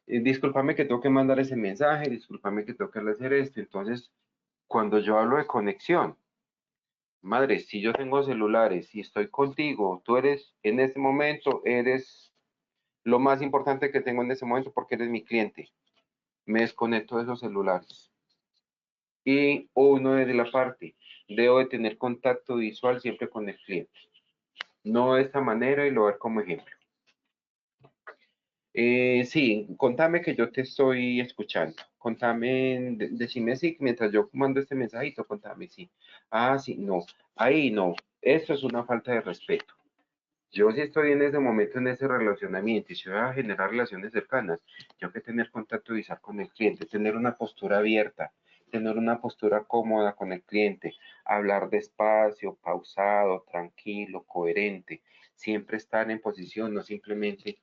Discúlpame que tengo que mandar ese mensaje, discúlpame que tengo que hacer esto. Entonces, cuando yo hablo de conexión, madre, si yo tengo celulares y estoy contigo, tú eres, en este momento, eres lo más importante que tengo en ese momento porque eres mi cliente. Me desconecto de esos celulares. Y uno de la parte, debo de tener contacto visual siempre con el cliente. No de esta manera y lo voy a ver como ejemplo. Sí, contame que yo te estoy escuchando. Contame, decime sí, mientras yo mando este mensajito, contame sí. Ah, sí, no. Ahí no. Eso es una falta de respeto. Yo sí estoy en ese momento, en ese relacionamiento, y si voy a generar relaciones cercanas, tengo que tener contacto visual con el cliente, tener una postura abierta, tener una postura cómoda con el cliente, hablar despacio, pausado, tranquilo, coherente, siempre estar en posición, no simplemente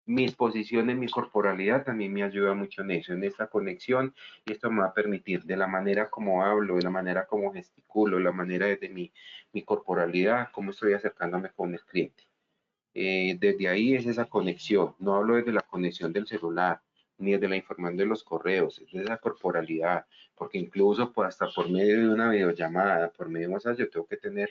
mis posiciones, mi corporalidad también me ayuda mucho en eso, en esta conexión, y esto me va a permitir de la manera como hablo, de la manera como gesticulo, la manera desde mi corporalidad, cómo estoy acercándome con el cliente. Desde ahí es esa conexión, no hablo desde la conexión del celular, ni desde la información de los correos, es de esa corporalidad, porque incluso pues, hasta por medio de una videollamada, por medio de WhatsApp, yo tengo que tener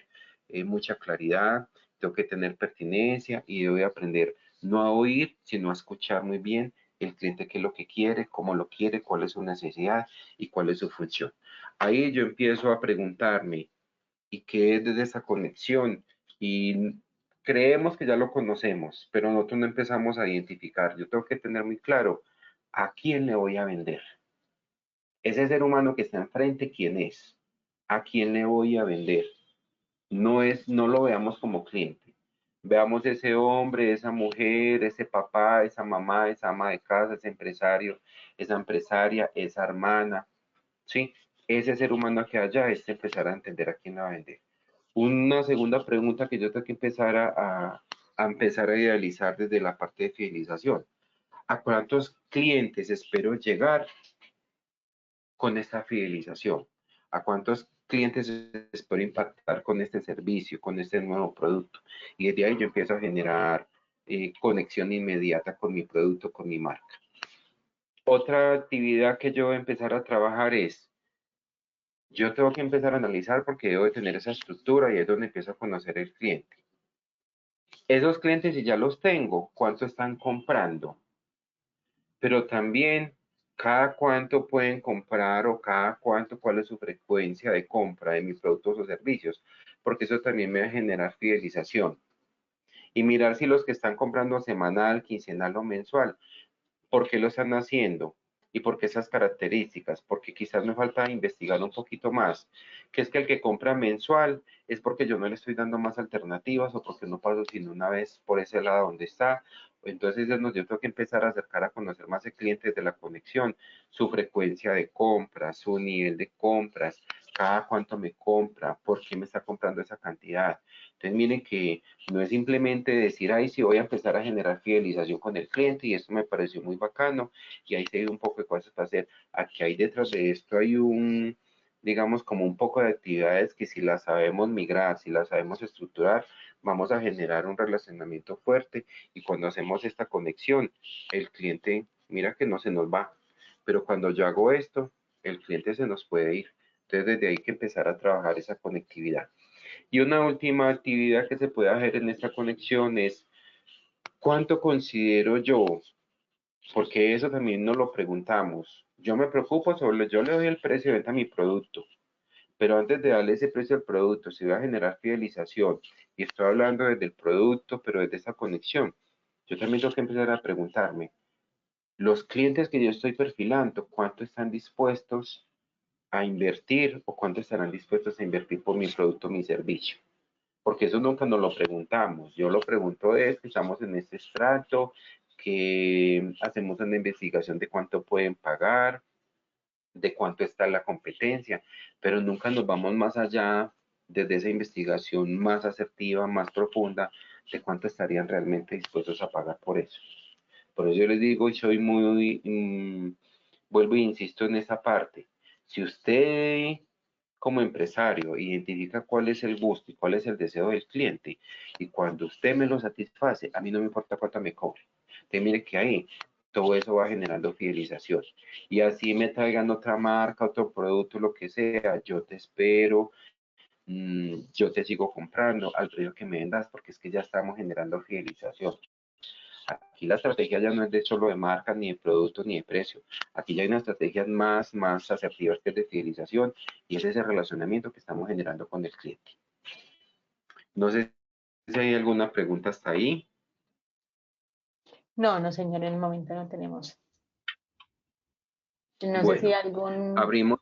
mucha claridad, tengo que tener pertinencia y debo de aprender no a oír, sino a escuchar muy bien el cliente qué es lo que quiere, cómo lo quiere, cuál es su necesidad y cuál es su función. Ahí yo empiezo a preguntarme, ¿y qué es desde esa conexión? Y creemos que ya lo conocemos, pero nosotros no empezamos a identificar. Yo tengo que tener muy claro a quién le voy a vender. Ese ser humano que está enfrente, ¿quién es? ¿A quién le voy a vender? No lo veamos como cliente. Veamos ese hombre, esa mujer, ese papá, esa mamá, esa ama de casa, ese empresario, esa empresaria, esa hermana, ¿sí? Ese ser humano que allá es empezar a entender a quién la va a vender. Una segunda pregunta que yo tengo que empezar a empezar a idealizar desde la parte de fidelización. ¿A cuántos clientes espero llegar con esta fidelización? ¿A cuántos clientes espero impactar con este servicio, con este nuevo producto? Y desde ahí yo empiezo a generar conexión inmediata con mi producto, con mi marca. Otra actividad que yo voy a empezar a trabajar es, yo tengo que empezar a analizar porque debo de tener esa estructura y es donde empiezo a conocer el cliente. Esos clientes, si ya los tengo, ¿cuánto están comprando? Pero también cada cuánto pueden comprar o cada cuánto, cuál es su frecuencia de compra de mis productos o servicios, porque eso también me va a generar fidelización. Y mirar si los que están comprando semanal, quincenal o mensual, ¿por qué lo están haciendo? ¿Y por qué esas características? Porque quizás me falta investigar un poquito más, que es que el que compra mensual es porque yo no le estoy dando más alternativas o porque no paso sino una vez por ese lado donde está. Entonces yo tengo que empezar a acercar a conocer más el cliente de la conexión, su frecuencia de compras, su nivel de compras, cada cuánto me compra, por qué me está comprando esa cantidad. Entonces miren que no es simplemente decir, ay, sí voy a empezar a generar fidelización con el cliente y esto me pareció muy bacano y ahí se ve un poco de cosas para hacer. Aquí hay detrás de esto hay digamos, como un poco de actividades que si las sabemos migrar, si las sabemos estructurar, vamos a generar un relacionamiento fuerte y cuando hacemos esta conexión, el cliente, mira que no se nos va, pero cuando yo hago esto, el cliente se nos puede ir. Entonces desde ahí hay que empezar a trabajar esa conectividad. Y una última actividad que se puede hacer en esta conexión es cuánto considero yo, porque eso también nos lo preguntamos. Yo me preocupo sobre, yo le doy el precio de venta a mi producto, pero antes de darle ese precio al producto, si voy a generar fidelización, y estoy hablando desde el producto, pero desde esa conexión, yo también tengo que empezar a preguntarme, los clientes que yo estoy perfilando, ¿cuánto están dispuestos a invertir o cuánto estarán dispuestos a invertir por mi producto o mi servicio? Porque eso nunca nos lo preguntamos. Yo lo pregunto es que estamos en este estrato, que hacemos una investigación de cuánto pueden pagar, de cuánto está la competencia, pero nunca nos vamos más allá desde esa investigación más asertiva, más profunda, de cuánto estarían realmente dispuestos a pagar por eso. Por eso yo les digo, y soy muy, vuelvo e insisto en esa parte. Si usted como empresario identifica cuál es el gusto y cuál es el deseo del cliente y cuando usted me lo satisface, a mí no me importa cuánto me cobre. Entonces mire que ahí todo eso va generando fidelización. Y así me traigan otra marca, otro producto, lo que sea, yo te espero, yo te sigo comprando al precio que me vendas porque es que ya estamos generando fidelización. Aquí la estrategia ya no es de solo de marca, ni de producto, ni de precio. Aquí ya hay una estrategia más asertiva que es de fidelización y es ese relacionamiento que estamos generando con el cliente. No sé si hay alguna pregunta hasta ahí. No, no, señor, en el momento no tenemos. No sé si Bueno, algún...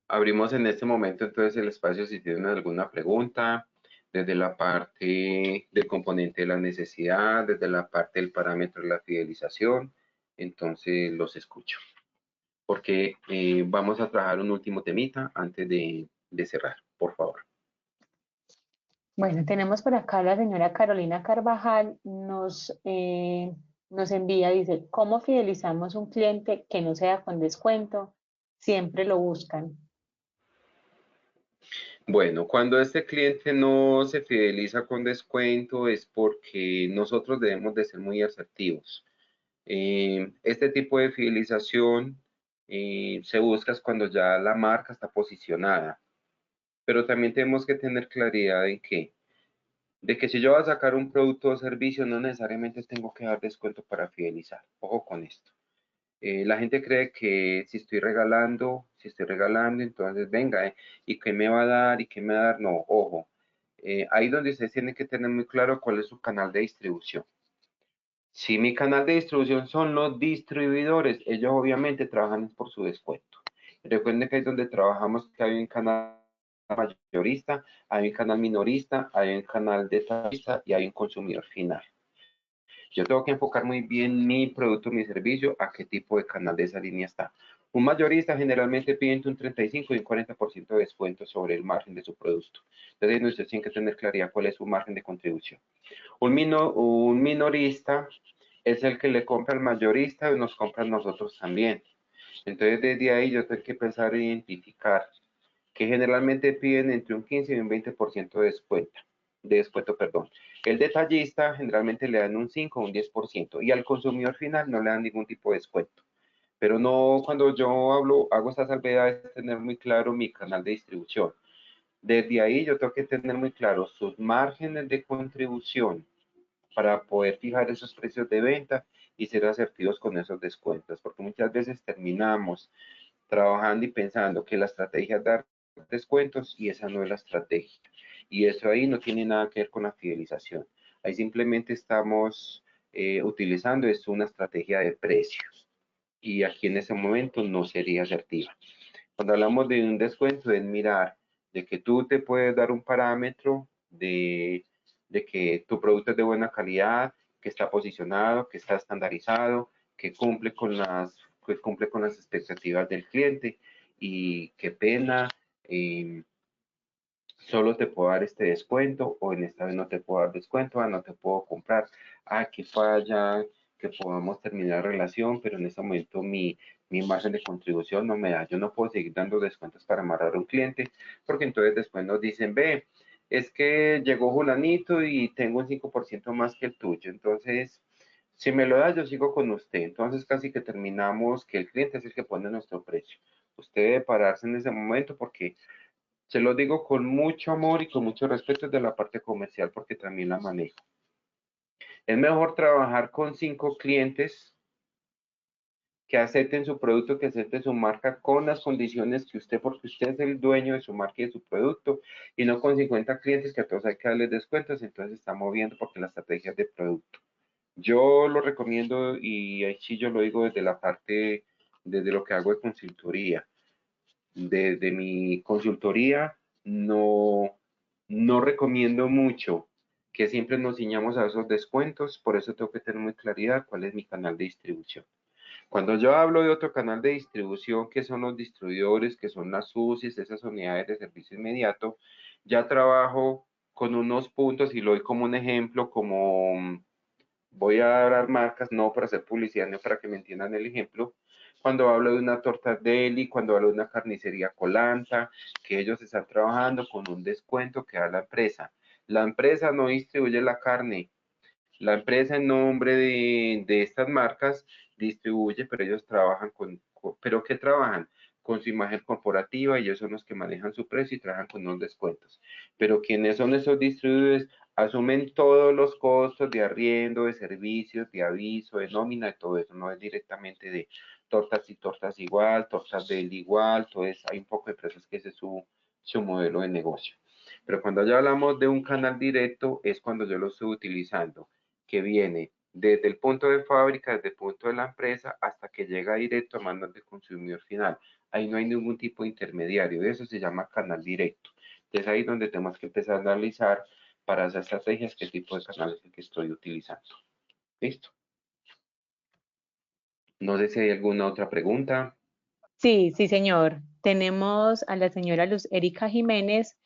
abrimos en este momento entonces el espacio si tienen alguna pregunta, desde la parte del componente de la necesidad, desde la parte del parámetro de la fidelización, entonces los escucho. Porque vamos a trabajar un último temita antes de cerrar, por favor. Bueno, tenemos por acá la señora Carolina Carvajal, nos envía, dice, ¿cómo fidelizamos un cliente que no sea con descuento? Siempre lo buscan. Bueno, cuando este cliente no se fideliza con descuento es porque nosotros debemos de ser muy asertivos. Este tipo de fidelización se busca es cuando ya la marca está posicionada, pero también tenemos que tener claridad de que si yo voy a sacar un producto o servicio, no necesariamente tengo que dar descuento para fidelizar. Ojo con esto. La gente cree que si estoy regalando, entonces venga, ¿y qué me va a dar? ¿Y qué me va a dar? No, ojo. Ahí donde ustedes tienen que tener muy claro cuál es su canal de distribución. Si mi canal de distribución son los distribuidores, ellos obviamente trabajan por su descuento. Recuerden que ahí es donde trabajamos, que hay un canal mayorista, hay un canal minorista, hay un canal detallista y hay un consumidor final. Yo tengo que enfocar muy bien mi producto, mi servicio, a qué tipo de canal de esa línea está. Un mayorista generalmente pide entre un 35 y un 40% de descuento sobre el margen de su producto. Entonces, ustedes tienen que tener claridad cuál es su margen de contribución. Un minorista es el que le compra al mayorista y nos compra a nosotros también. Entonces, desde ahí yo tengo que empezar a identificar que generalmente piden entre un 15 y un 20% de descuento, perdón. El detallista generalmente le dan un 5 o un 10% y al consumidor final no le dan ningún tipo de descuento. Pero no, cuando yo hago esta salvedad es tener muy claro mi canal de distribución. Desde ahí yo tengo que tener muy claro sus márgenes de contribución para poder fijar esos precios de venta y ser asertivos con esos descuentos, porque muchas veces terminamos trabajando y pensando que la estrategia es dar descuentos y esa no es la estrategia. Y eso ahí no tiene nada que ver con la fidelización. Ahí simplemente estamos utilizando una estrategia de precios y aquí en ese momento no sería asertiva. Cuando hablamos de un descuento es mirar de que tú te puedes dar un parámetro de que tu producto es de buena calidad, que está posicionado, que está estandarizado, que cumple con las expectativas del cliente y qué pena, solo te puedo dar este descuento o en esta vez no te puedo dar descuento, no te puedo comprar, que falla, que podamos terminar la relación, pero en este momento mi margen de contribución no me da, yo no puedo seguir dando descuentos para amarrar a un cliente, porque entonces después nos dicen, ve, es que llegó Julanito y tengo un 5% más que el tuyo, entonces si me lo da yo sigo con usted, entonces casi que terminamos que el cliente es el que pone nuestro precio. Usted debe pararse en ese momento porque se lo digo con mucho amor y con mucho respeto de la parte comercial porque también la manejo. Es mejor trabajar con 5 clientes que acepten su producto, que acepten su marca con las condiciones que usted, porque usted es el dueño de su marca y de su producto, y no con 50 clientes que a todos hay que darles descuentos, entonces está moviendo porque la estrategia es de producto. Yo lo recomiendo y ahí sí yo lo digo desde la parte, desde lo que hago de consultoría. Desde mi consultoría no recomiendo mucho que siempre nos ciñamos a esos descuentos, por eso tengo que tener muy claridad cuál es mi canal de distribución. Cuando yo hablo de otro canal de distribución, que son los distribuidores, que son las UCIs, esas unidades de servicio inmediato, ya trabajo con unos puntos y lo doy como un ejemplo, como voy a dar marcas, no para hacer publicidad, no para que me entiendan el ejemplo. Cuando hablo de una torta deli, cuando hablo de una carnicería Colanta, que ellos están trabajando con un descuento que da la empresa. La empresa no distribuye la carne. La empresa en nombre de estas marcas distribuye, pero ellos trabajan ¿pero qué trabajan? Con su imagen corporativa y ellos son los que manejan su precio y trabajan con unos descuentos. Pero quienes son esos distribuidores asumen todos los costos de arriendo, de servicios, de aviso, de nómina, de todo eso, no es directamente de tortas y tortas igual, tortas del igual, entonces hay un poco de empresas que ese es su modelo de negocio. Pero cuando ya hablamos de un canal directo es cuando yo lo estoy utilizando, que viene desde el punto de fábrica, desde el punto de la empresa, hasta que llega directo a manos del consumidor final. Ahí no hay ningún tipo de intermediario, eso se llama canal directo. Entonces ahí es donde tenemos que empezar a analizar para esas estrategias qué tipo de canal es el que estoy utilizando. ¿Listo? No sé si hay alguna otra pregunta. Sí, sí, señor. Tenemos a la señora Luz Erika Jiménez.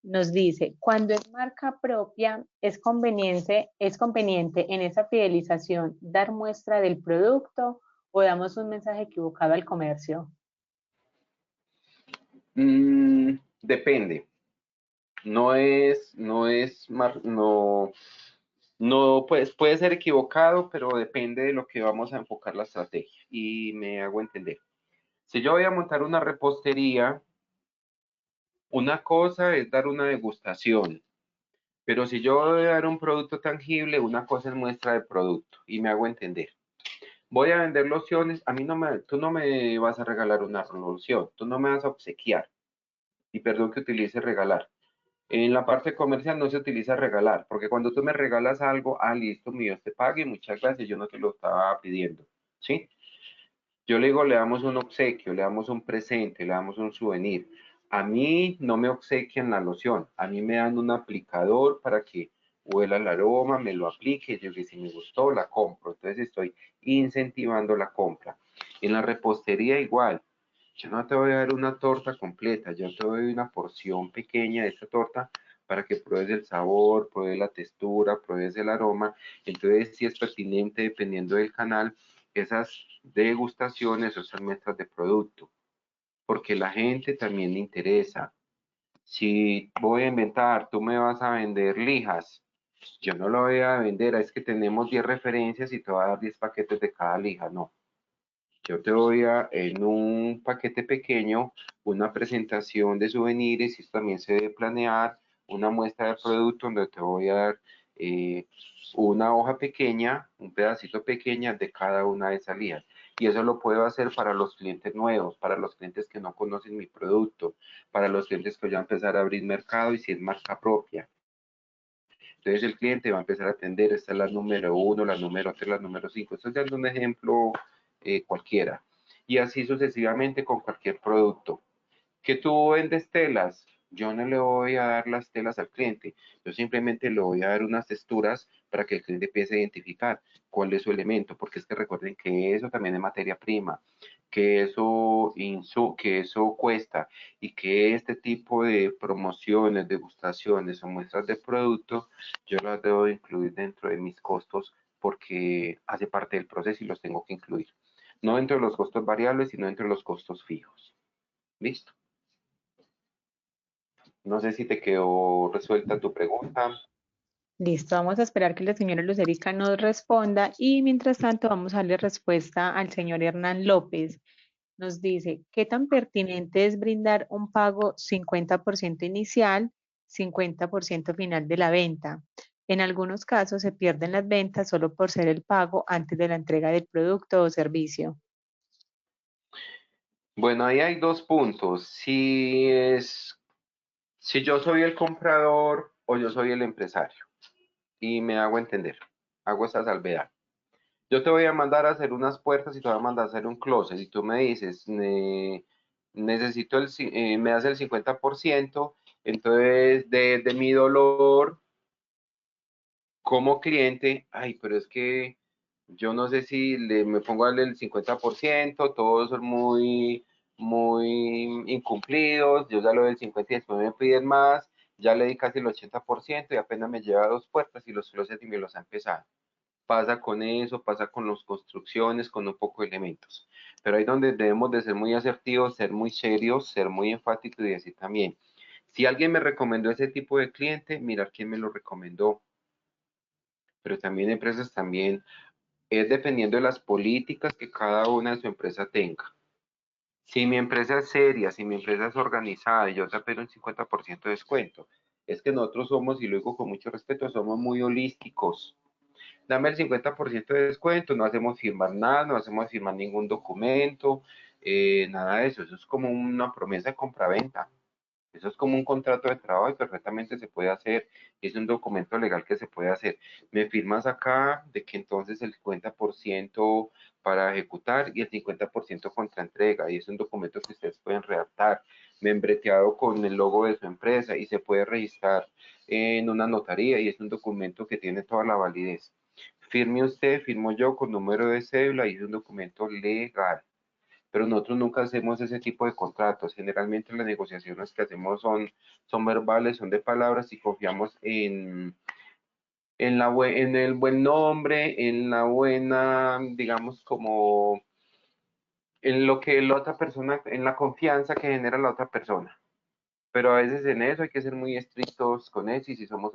Nos dice, cuando es marca propia, es conveniente en esa fidelización dar muestra del producto o damos un mensaje equivocado al comercio. Depende. No es, no, No, pues puede ser equivocado, pero depende de lo que vamos a enfocar la estrategia. Y me hago entender. Si yo voy a montar una repostería, una cosa es dar una degustación, pero si yo voy a dar un producto tangible, una cosa es muestra de producto. Y me hago entender. Voy a vender lociones, a mí tú no me vas a regalar una loción, tú no me vas a obsequiar. Y perdón que utilice regalar. En la parte comercial no se utiliza regalar, porque cuando tú me regalas algo, listo, mío, te pague, muchas gracias, yo no te lo estaba pidiendo, ¿sí? Yo le digo, le damos un obsequio, le damos un presente, le damos un souvenir. A mí no me obsequian la loción, a mí me dan un aplicador para que huela el aroma, me lo aplique, yo que si me gustó, la compro. Entonces estoy incentivando la compra. En la repostería igual, yo no te voy a dar una torta completa, yo te doy una porción pequeña de esta torta para que pruebes el sabor, pruebes la textura, pruebes el aroma. Entonces, si es pertinente, dependiendo del canal, esas degustaciones o esas muestras de producto, porque la gente también le interesa. Si voy a inventar, tú me vas a vender lijas, yo no lo voy a vender, es que tenemos 10 referencias y te voy a dar 10 paquetes de cada lija, no. Yo te voy a, en un paquete pequeño, una presentación de souvenirs, y esto también se debe planear, una muestra de producto donde te voy a dar eh, una hoja pequeña, un pedacito pequeña de cada una de esas líneas. Y eso lo puedo hacer para los clientes nuevos, para los clientes que no conocen mi producto, para los clientes que voy a empezar a abrir mercado y si es marca propia. Entonces el cliente va a empezar a atender, esta es la número 1, la número 3, la número 5. Esto es dando un ejemplo cualquiera. Y así sucesivamente con cualquier producto. ¿Que tú vendes telas? Yo no le voy a dar las telas al cliente. Yo simplemente le voy a dar unas texturas para que el cliente empiece a identificar cuál es su elemento, porque es que recuerden que eso también es materia prima, que eso cuesta y que este tipo de promociones, degustaciones o muestras de producto, yo las debo incluir dentro de mis costos porque hace parte del proceso y los tengo que incluir. No dentro de los costos variables, sino dentro de los costos fijos. ¿Listo? No sé si te quedó resuelta tu pregunta. Listo, vamos a esperar que la señora Lucerica nos responda y mientras tanto vamos a darle respuesta al señor Hernán López. Nos dice, ¿qué tan pertinente es brindar un pago 50% inicial, 50% final de la venta? En algunos casos se pierden las ventas solo por ser el pago antes de la entrega del producto o servicio. Bueno, ahí hay dos puntos. Si yo soy el comprador o yo soy el empresario. Y me hago entender. Hago esa salvedad. Yo te voy a mandar a hacer unas puertas y te voy a mandar a hacer un closet. Y tú me dices, necesito me das el 50%. Entonces, de mi dolor como cliente, pero es que yo no sé si me pongo a darle el 50%, todos son muy incumplidos, yo ya lo del 50 y después me piden más, ya le di casi el 80% y apenas me lleva 2 puertas y los closets y me los ha empezado. Pasa con eso, pasa con las construcciones, con un poco de elementos. Pero ahí donde debemos de ser muy asertivos, ser muy serios, ser muy enfáticos y decir también, si alguien me recomendó ese tipo de cliente, mirar quién me lo recomendó, pero también empresas también, es dependiendo de las políticas que cada una de su empresa tenga. Si mi empresa es seria, si mi empresa es organizada y yo te espero un 50% de descuento, es que nosotros somos, y lo digo con mucho respeto, somos muy holísticos. Dame el 50% de descuento, no hacemos firmar nada, no hacemos firmar ningún documento, nada de eso. Eso es como una promesa de compraventa. Eso es como un contrato de trabajo y perfectamente se puede hacer. Es un documento legal que se puede hacer. Me firmas acá de que entonces el 50% para ejecutar y el 50% contra entrega. Y es un documento que ustedes pueden redactar, membreteado con el logo de su empresa y se puede registrar en una notaría y es un documento que tiene toda la validez. Firme usted, firmo yo con número de cédula y es un documento legal, pero nosotros nunca hacemos ese tipo de contratos. Generalmente las negociaciones que hacemos son verbales, son de palabras y confiamos en el buen nombre, en la buena, digamos, como en lo que la otra persona, en la confianza que genera la otra persona. Pero a veces en eso hay que ser muy estrictos con eso y si somos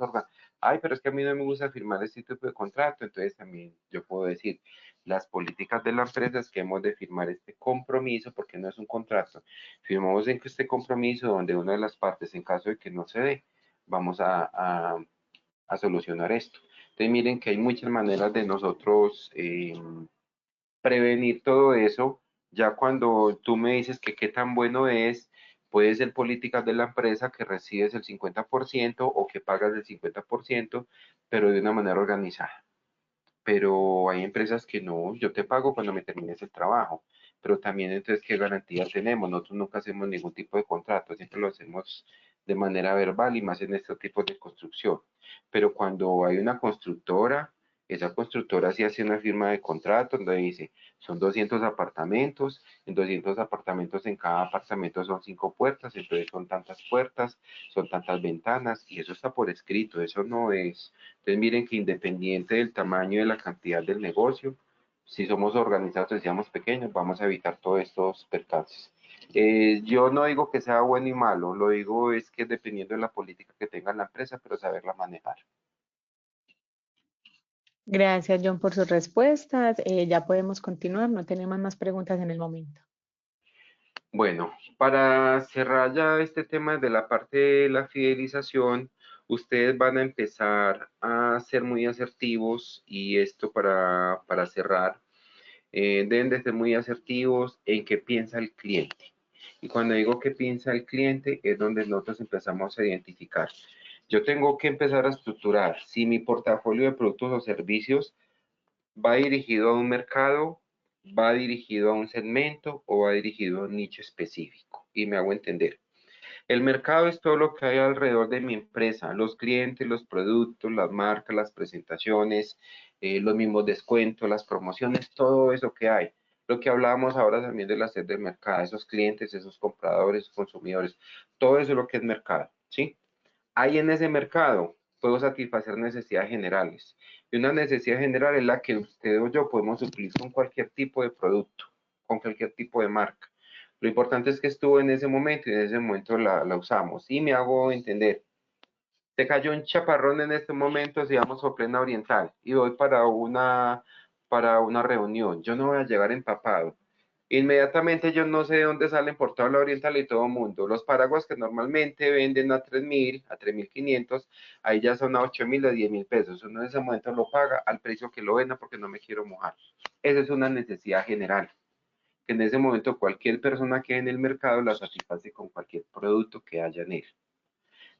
ay, pero es que a mí no me gusta firmar este tipo de contrato, entonces también yo puedo decir, las políticas de la empresa es que hemos de firmar este compromiso, porque no es un contrato, firmamos en que este compromiso donde una de las partes, en caso de que no se dé, vamos a solucionar esto. Entonces miren que hay muchas maneras de nosotros prevenir todo eso. Ya cuando tú me dices que qué tan bueno es, puede ser políticas de la empresa que recibes el 50% o que pagas el 50%, pero de una manera organizada. Pero hay empresas que no, yo te pago cuando me termines el trabajo, pero también entonces, ¿qué garantía tenemos? Nosotros nunca hacemos ningún tipo de contrato, siempre lo hacemos de manera verbal y más en estos tipos de construcción. Pero cuando hay una constructora, esa constructora sí hace una firma de contrato donde dice, son 200 apartamentos, en 200 apartamentos en cada apartamento son 5 puertas, entonces son tantas puertas, son tantas ventanas y eso está por escrito, eso no es. Entonces miren que independiente del tamaño y de la cantidad del negocio, si somos organizados, decíamos pequeños, vamos a evitar todos estos percances. Yo no digo que sea bueno y malo, lo digo es que dependiendo de la política que tenga la empresa, pero saberla manejar. Gracias, John, por sus respuestas. Ya podemos continuar, no tenemos más preguntas en el momento. Bueno, para cerrar ya este tema de la parte de la fidelización, ustedes van a empezar a ser muy asertivos y esto para cerrar, deben de ser muy asertivos en qué piensa el cliente. Y cuando digo qué piensa el cliente es donde nosotros empezamos a identificar. Yo tengo que empezar a estructurar si mi portafolio de productos o servicios va dirigido a un mercado, va dirigido a un segmento o va dirigido a un nicho específico. Y me hago entender. El mercado es todo lo que hay alrededor de mi empresa, los clientes, los productos, las marcas, las presentaciones, los mismos descuentos, las promociones, todo eso que hay. Lo que hablábamos ahora también de la sed del mercado, esos clientes, esos compradores, consumidores, todo eso es lo que es mercado, ¿sí? Hay en ese mercado, puedo satisfacer necesidades generales. Y una necesidad general es la que usted o yo podemos suplir con cualquier tipo de producto, con cualquier tipo de marca. Lo importante es que estuvo en ese momento y en ese momento la usamos. Y me hago entender. Te cayó un chaparrón en este momento, si vamos a plena oriental, y voy para una reunión. Yo no voy a llegar empapado. Inmediatamente yo no sé de dónde salen por toda la oriental y todo el mundo. Los paraguas que normalmente venden a 3.000, a 3.500, ahí ya son a 8.000, a 10.000 pesos. Uno en ese momento lo paga al precio que lo venda porque no me quiero mojar. Esa es una necesidad general, que en ese momento cualquier persona que en el mercado la satisface con cualquier producto que haya en él.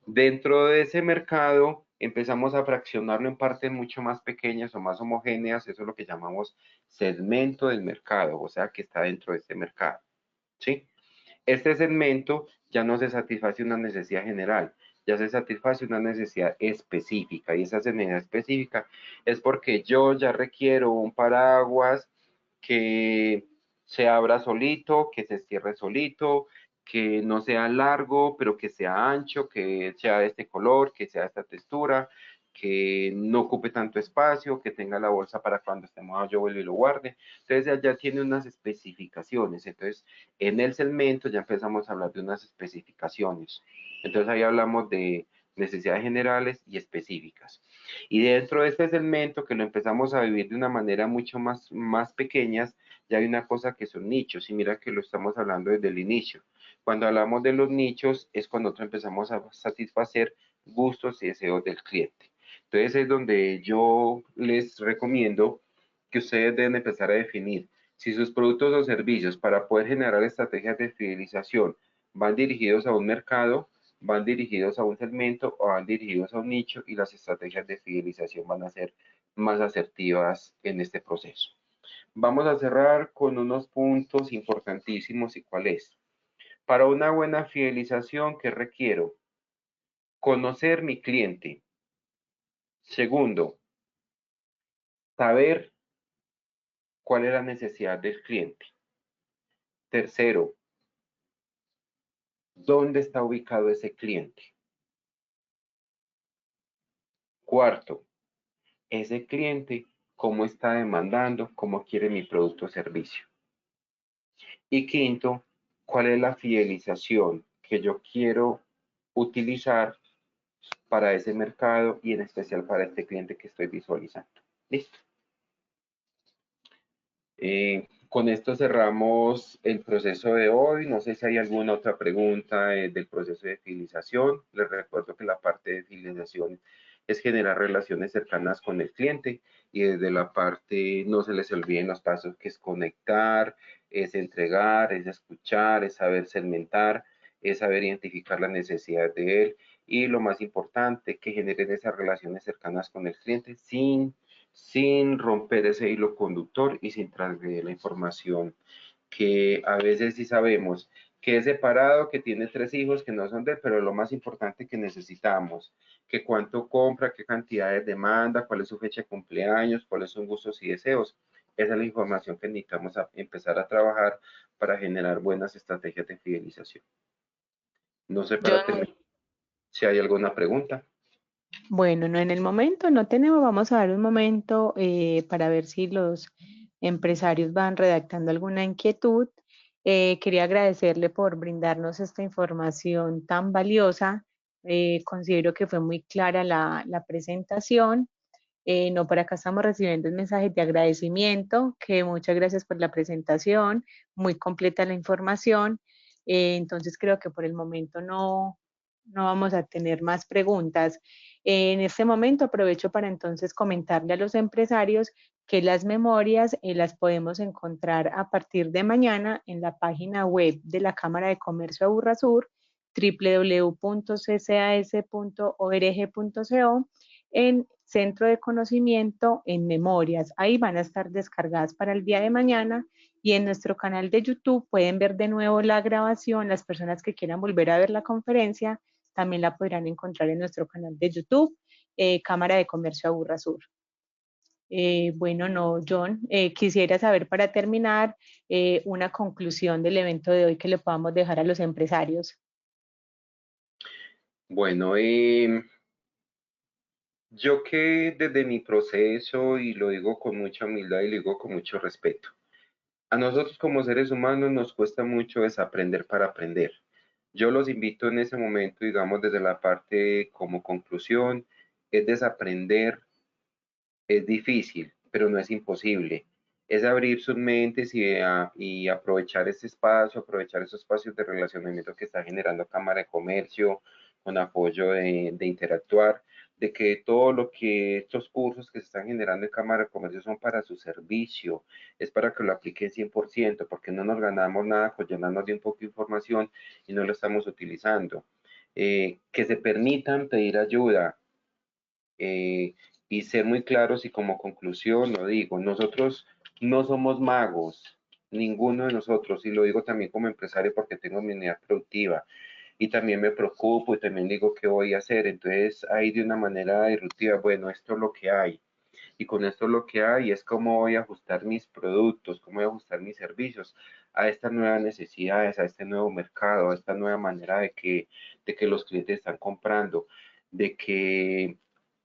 Dentro de ese mercado empezamos a fraccionarlo en partes mucho más pequeñas o más homogéneas, eso es lo que llamamos segmento del mercado, o sea que está dentro de este mercado, ¿sí? Este segmento ya no se satisface una necesidad general, ya se satisface una necesidad específica y esa necesidad específica es porque yo ya requiero un paraguas que se abra solito, que se cierre solito, que no sea largo, pero que sea ancho, que sea de este color, que sea de esta textura, que no ocupe tanto espacio, que tenga la bolsa para cuando estemos yo vuelvo y lo guarde. Entonces ya tiene unas especificaciones. Entonces en el segmento ya empezamos a hablar de unas especificaciones. Entonces ahí hablamos de necesidades generales y específicas. Y dentro de este segmento que lo empezamos a vivir de una manera mucho más pequeñas, ya hay una cosa que son nichos, y mira que lo estamos hablando desde el inicio. Cuando hablamos de los nichos es cuando nosotros empezamos a satisfacer gustos y deseos del cliente. Entonces es donde yo les recomiendo que ustedes deben empezar a definir si sus productos o servicios para poder generar estrategias de fidelización van dirigidos a un mercado, van dirigidos a un segmento o van dirigidos a un nicho y las estrategias de fidelización van a ser más asertivas en este proceso. Vamos a cerrar con unos puntos importantísimos y cuál es. Para una buena fidelización, ¿qué requiero? Conocer mi cliente. Segundo, saber cuál es la necesidad del cliente. Tercero, ¿dónde está ubicado ese cliente? Cuarto, ese cliente, ¿cómo está demandando? ¿Cómo quiere mi producto o servicio? Y quinto, ¿cuál es la fidelización que yo quiero utilizar para ese mercado y en especial para este cliente que estoy visualizando. Listo. Con esto cerramos el proceso de hoy. No sé si hay alguna otra pregunta del proceso de fidelización. Les recuerdo que la parte de fidelización es generar relaciones cercanas con el cliente y desde la parte, no se les olviden los pasos que es conectar, es entregar, es escuchar, es saber segmentar, es saber identificar las necesidades de él y lo más importante, que generen esas relaciones cercanas con el cliente sin romper ese hilo conductor y sin transgredir la información que a veces sí sabemos que es separado, que tiene 3 hijos que no son de él, pero lo más importante que necesitamos, que cuánto compra, qué cantidades demanda, cuál es su fecha de cumpleaños, cuáles son gustos y deseos. Esa es la información que necesitamos empezar a trabajar para generar buenas estrategias de fidelización. No sé para John, terminar si hay alguna pregunta. bueno, no en el momento no tenemos, vamos a dar un momento para ver si los empresarios van redactando alguna inquietud. Quería agradecerle por brindarnos esta información tan valiosa. Considero que fue muy clara la presentación. No, por acá estamos recibiendo un mensaje de agradecimiento, que muchas gracias por la presentación, muy completa la información. Entonces creo que por el momento no vamos a tener más preguntas. En este momento aprovecho para entonces comentarle a los empresarios que las memorias las podemos encontrar a partir de mañana en la página web de la Cámara de Comercio Aburrasur, www.ccas.org.co, en Centro de Conocimiento en Memorias. Ahí van a estar descargadas para el día de mañana y en nuestro canal de YouTube pueden ver de nuevo la grabación. Las personas que quieran volver a ver la conferencia también la podrán encontrar en nuestro canal de YouTube, Cámara de Comercio Aburrasur. Bueno, no, John, quisiera saber para terminar una conclusión del evento de hoy que le podamos dejar a los empresarios. Bueno, yo que desde mi proceso, y lo digo con mucha humildad y lo digo con mucho respeto, a nosotros como seres humanos nos cuesta mucho desaprender para aprender. Yo los invito en ese momento, digamos, desde la parte como conclusión, es desaprender, es difícil, pero no es imposible. Es abrir sus mentes y aprovechar este espacio, aprovechar esos espacios de relacionamiento que está generando Cámara de Comercio, con apoyo de interactuar, de que todo lo que estos cursos que se están generando en Cámara de Comercio son para su servicio, es para que lo apliquen 100%, porque no nos ganamos nada con llenarnos de un poco de información y no lo estamos utilizando. Que se permitan pedir ayuda, y ser muy claros y como conclusión lo digo, nosotros no somos magos, ninguno de nosotros, y lo digo también como empresario porque tengo mi unidad productiva y también me preocupo y también digo qué voy a hacer, entonces ahí de una manera disruptiva, bueno, esto es lo que hay. Y con esto lo que hay es cómo voy a ajustar mis productos, cómo voy a ajustar mis servicios a estas nuevas necesidades, a este nuevo mercado, a esta nueva manera de que los clientes están comprando, de que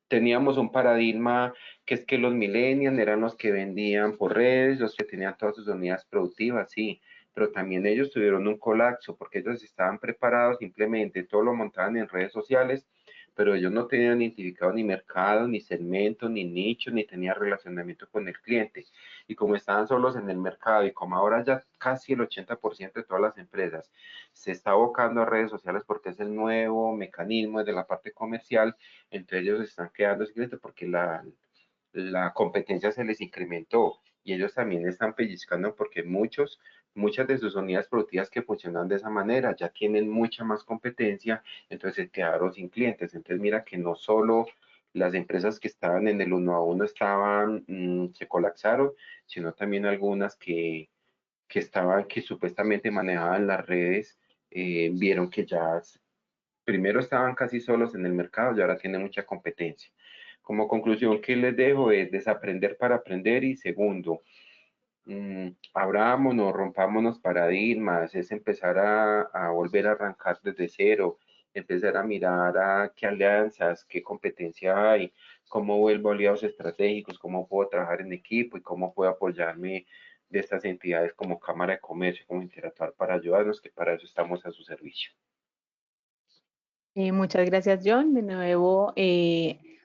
teníamos un paradigma que es que los millennials eran los que vendían por redes, los que tenían todas sus unidades productivas, sí, pero también ellos tuvieron un colapso porque ellos estaban preparados, simplemente todo lo montaban en redes sociales, pero ellos no tenían identificado ni mercado, ni segmento, ni nicho, ni tenían relacionamiento con el cliente. Y como estaban solos en el mercado y como ahora ya casi el 80% de todas las empresas se está abocando a redes sociales porque es el nuevo mecanismo de la parte comercial, entre ellos están quedando sin clientes porque la competencia se les incrementó y ellos también están pellizcando porque muchas de sus unidades productivas que funcionan de esa manera ya tienen mucha más competencia, entonces se quedaron sin clientes. Entonces mira que no solo las empresas que estaban en el 1 a 1 se colapsaron, sino también algunas que supuestamente manejaban las redes, vieron que ya primero estaban casi solos en el mercado y ahora tienen mucha competencia. Como conclusión que les dejo es desaprender para aprender y segundo, abrámonos, rompámonos paradigmas, es empezar a volver a arrancar desde cero, empezar a mirar a qué alianzas, qué competencia hay, cómo vuelvo aliados estratégicos, cómo puedo trabajar en equipo y cómo puedo apoyarme de estas entidades como Cámara de Comercio, como interactuar para ayudarnos, que para eso estamos a su servicio. Muchas gracias, John. De nuevo,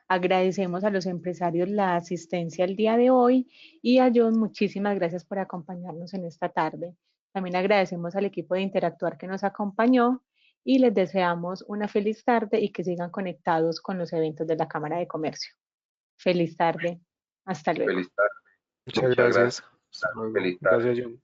agradecemos a los empresarios la asistencia el día de hoy y a John, muchísimas gracias por acompañarnos en esta tarde. También agradecemos al equipo de Interactuar que nos acompañó y les deseamos una feliz tarde y que sigan conectados con los eventos de la Cámara de Comercio. Feliz tarde. Hasta luego. Feliz tarde. Muchas Muchas gracias. gracias. Hasta luego. Feliz tarde. Gracias, John.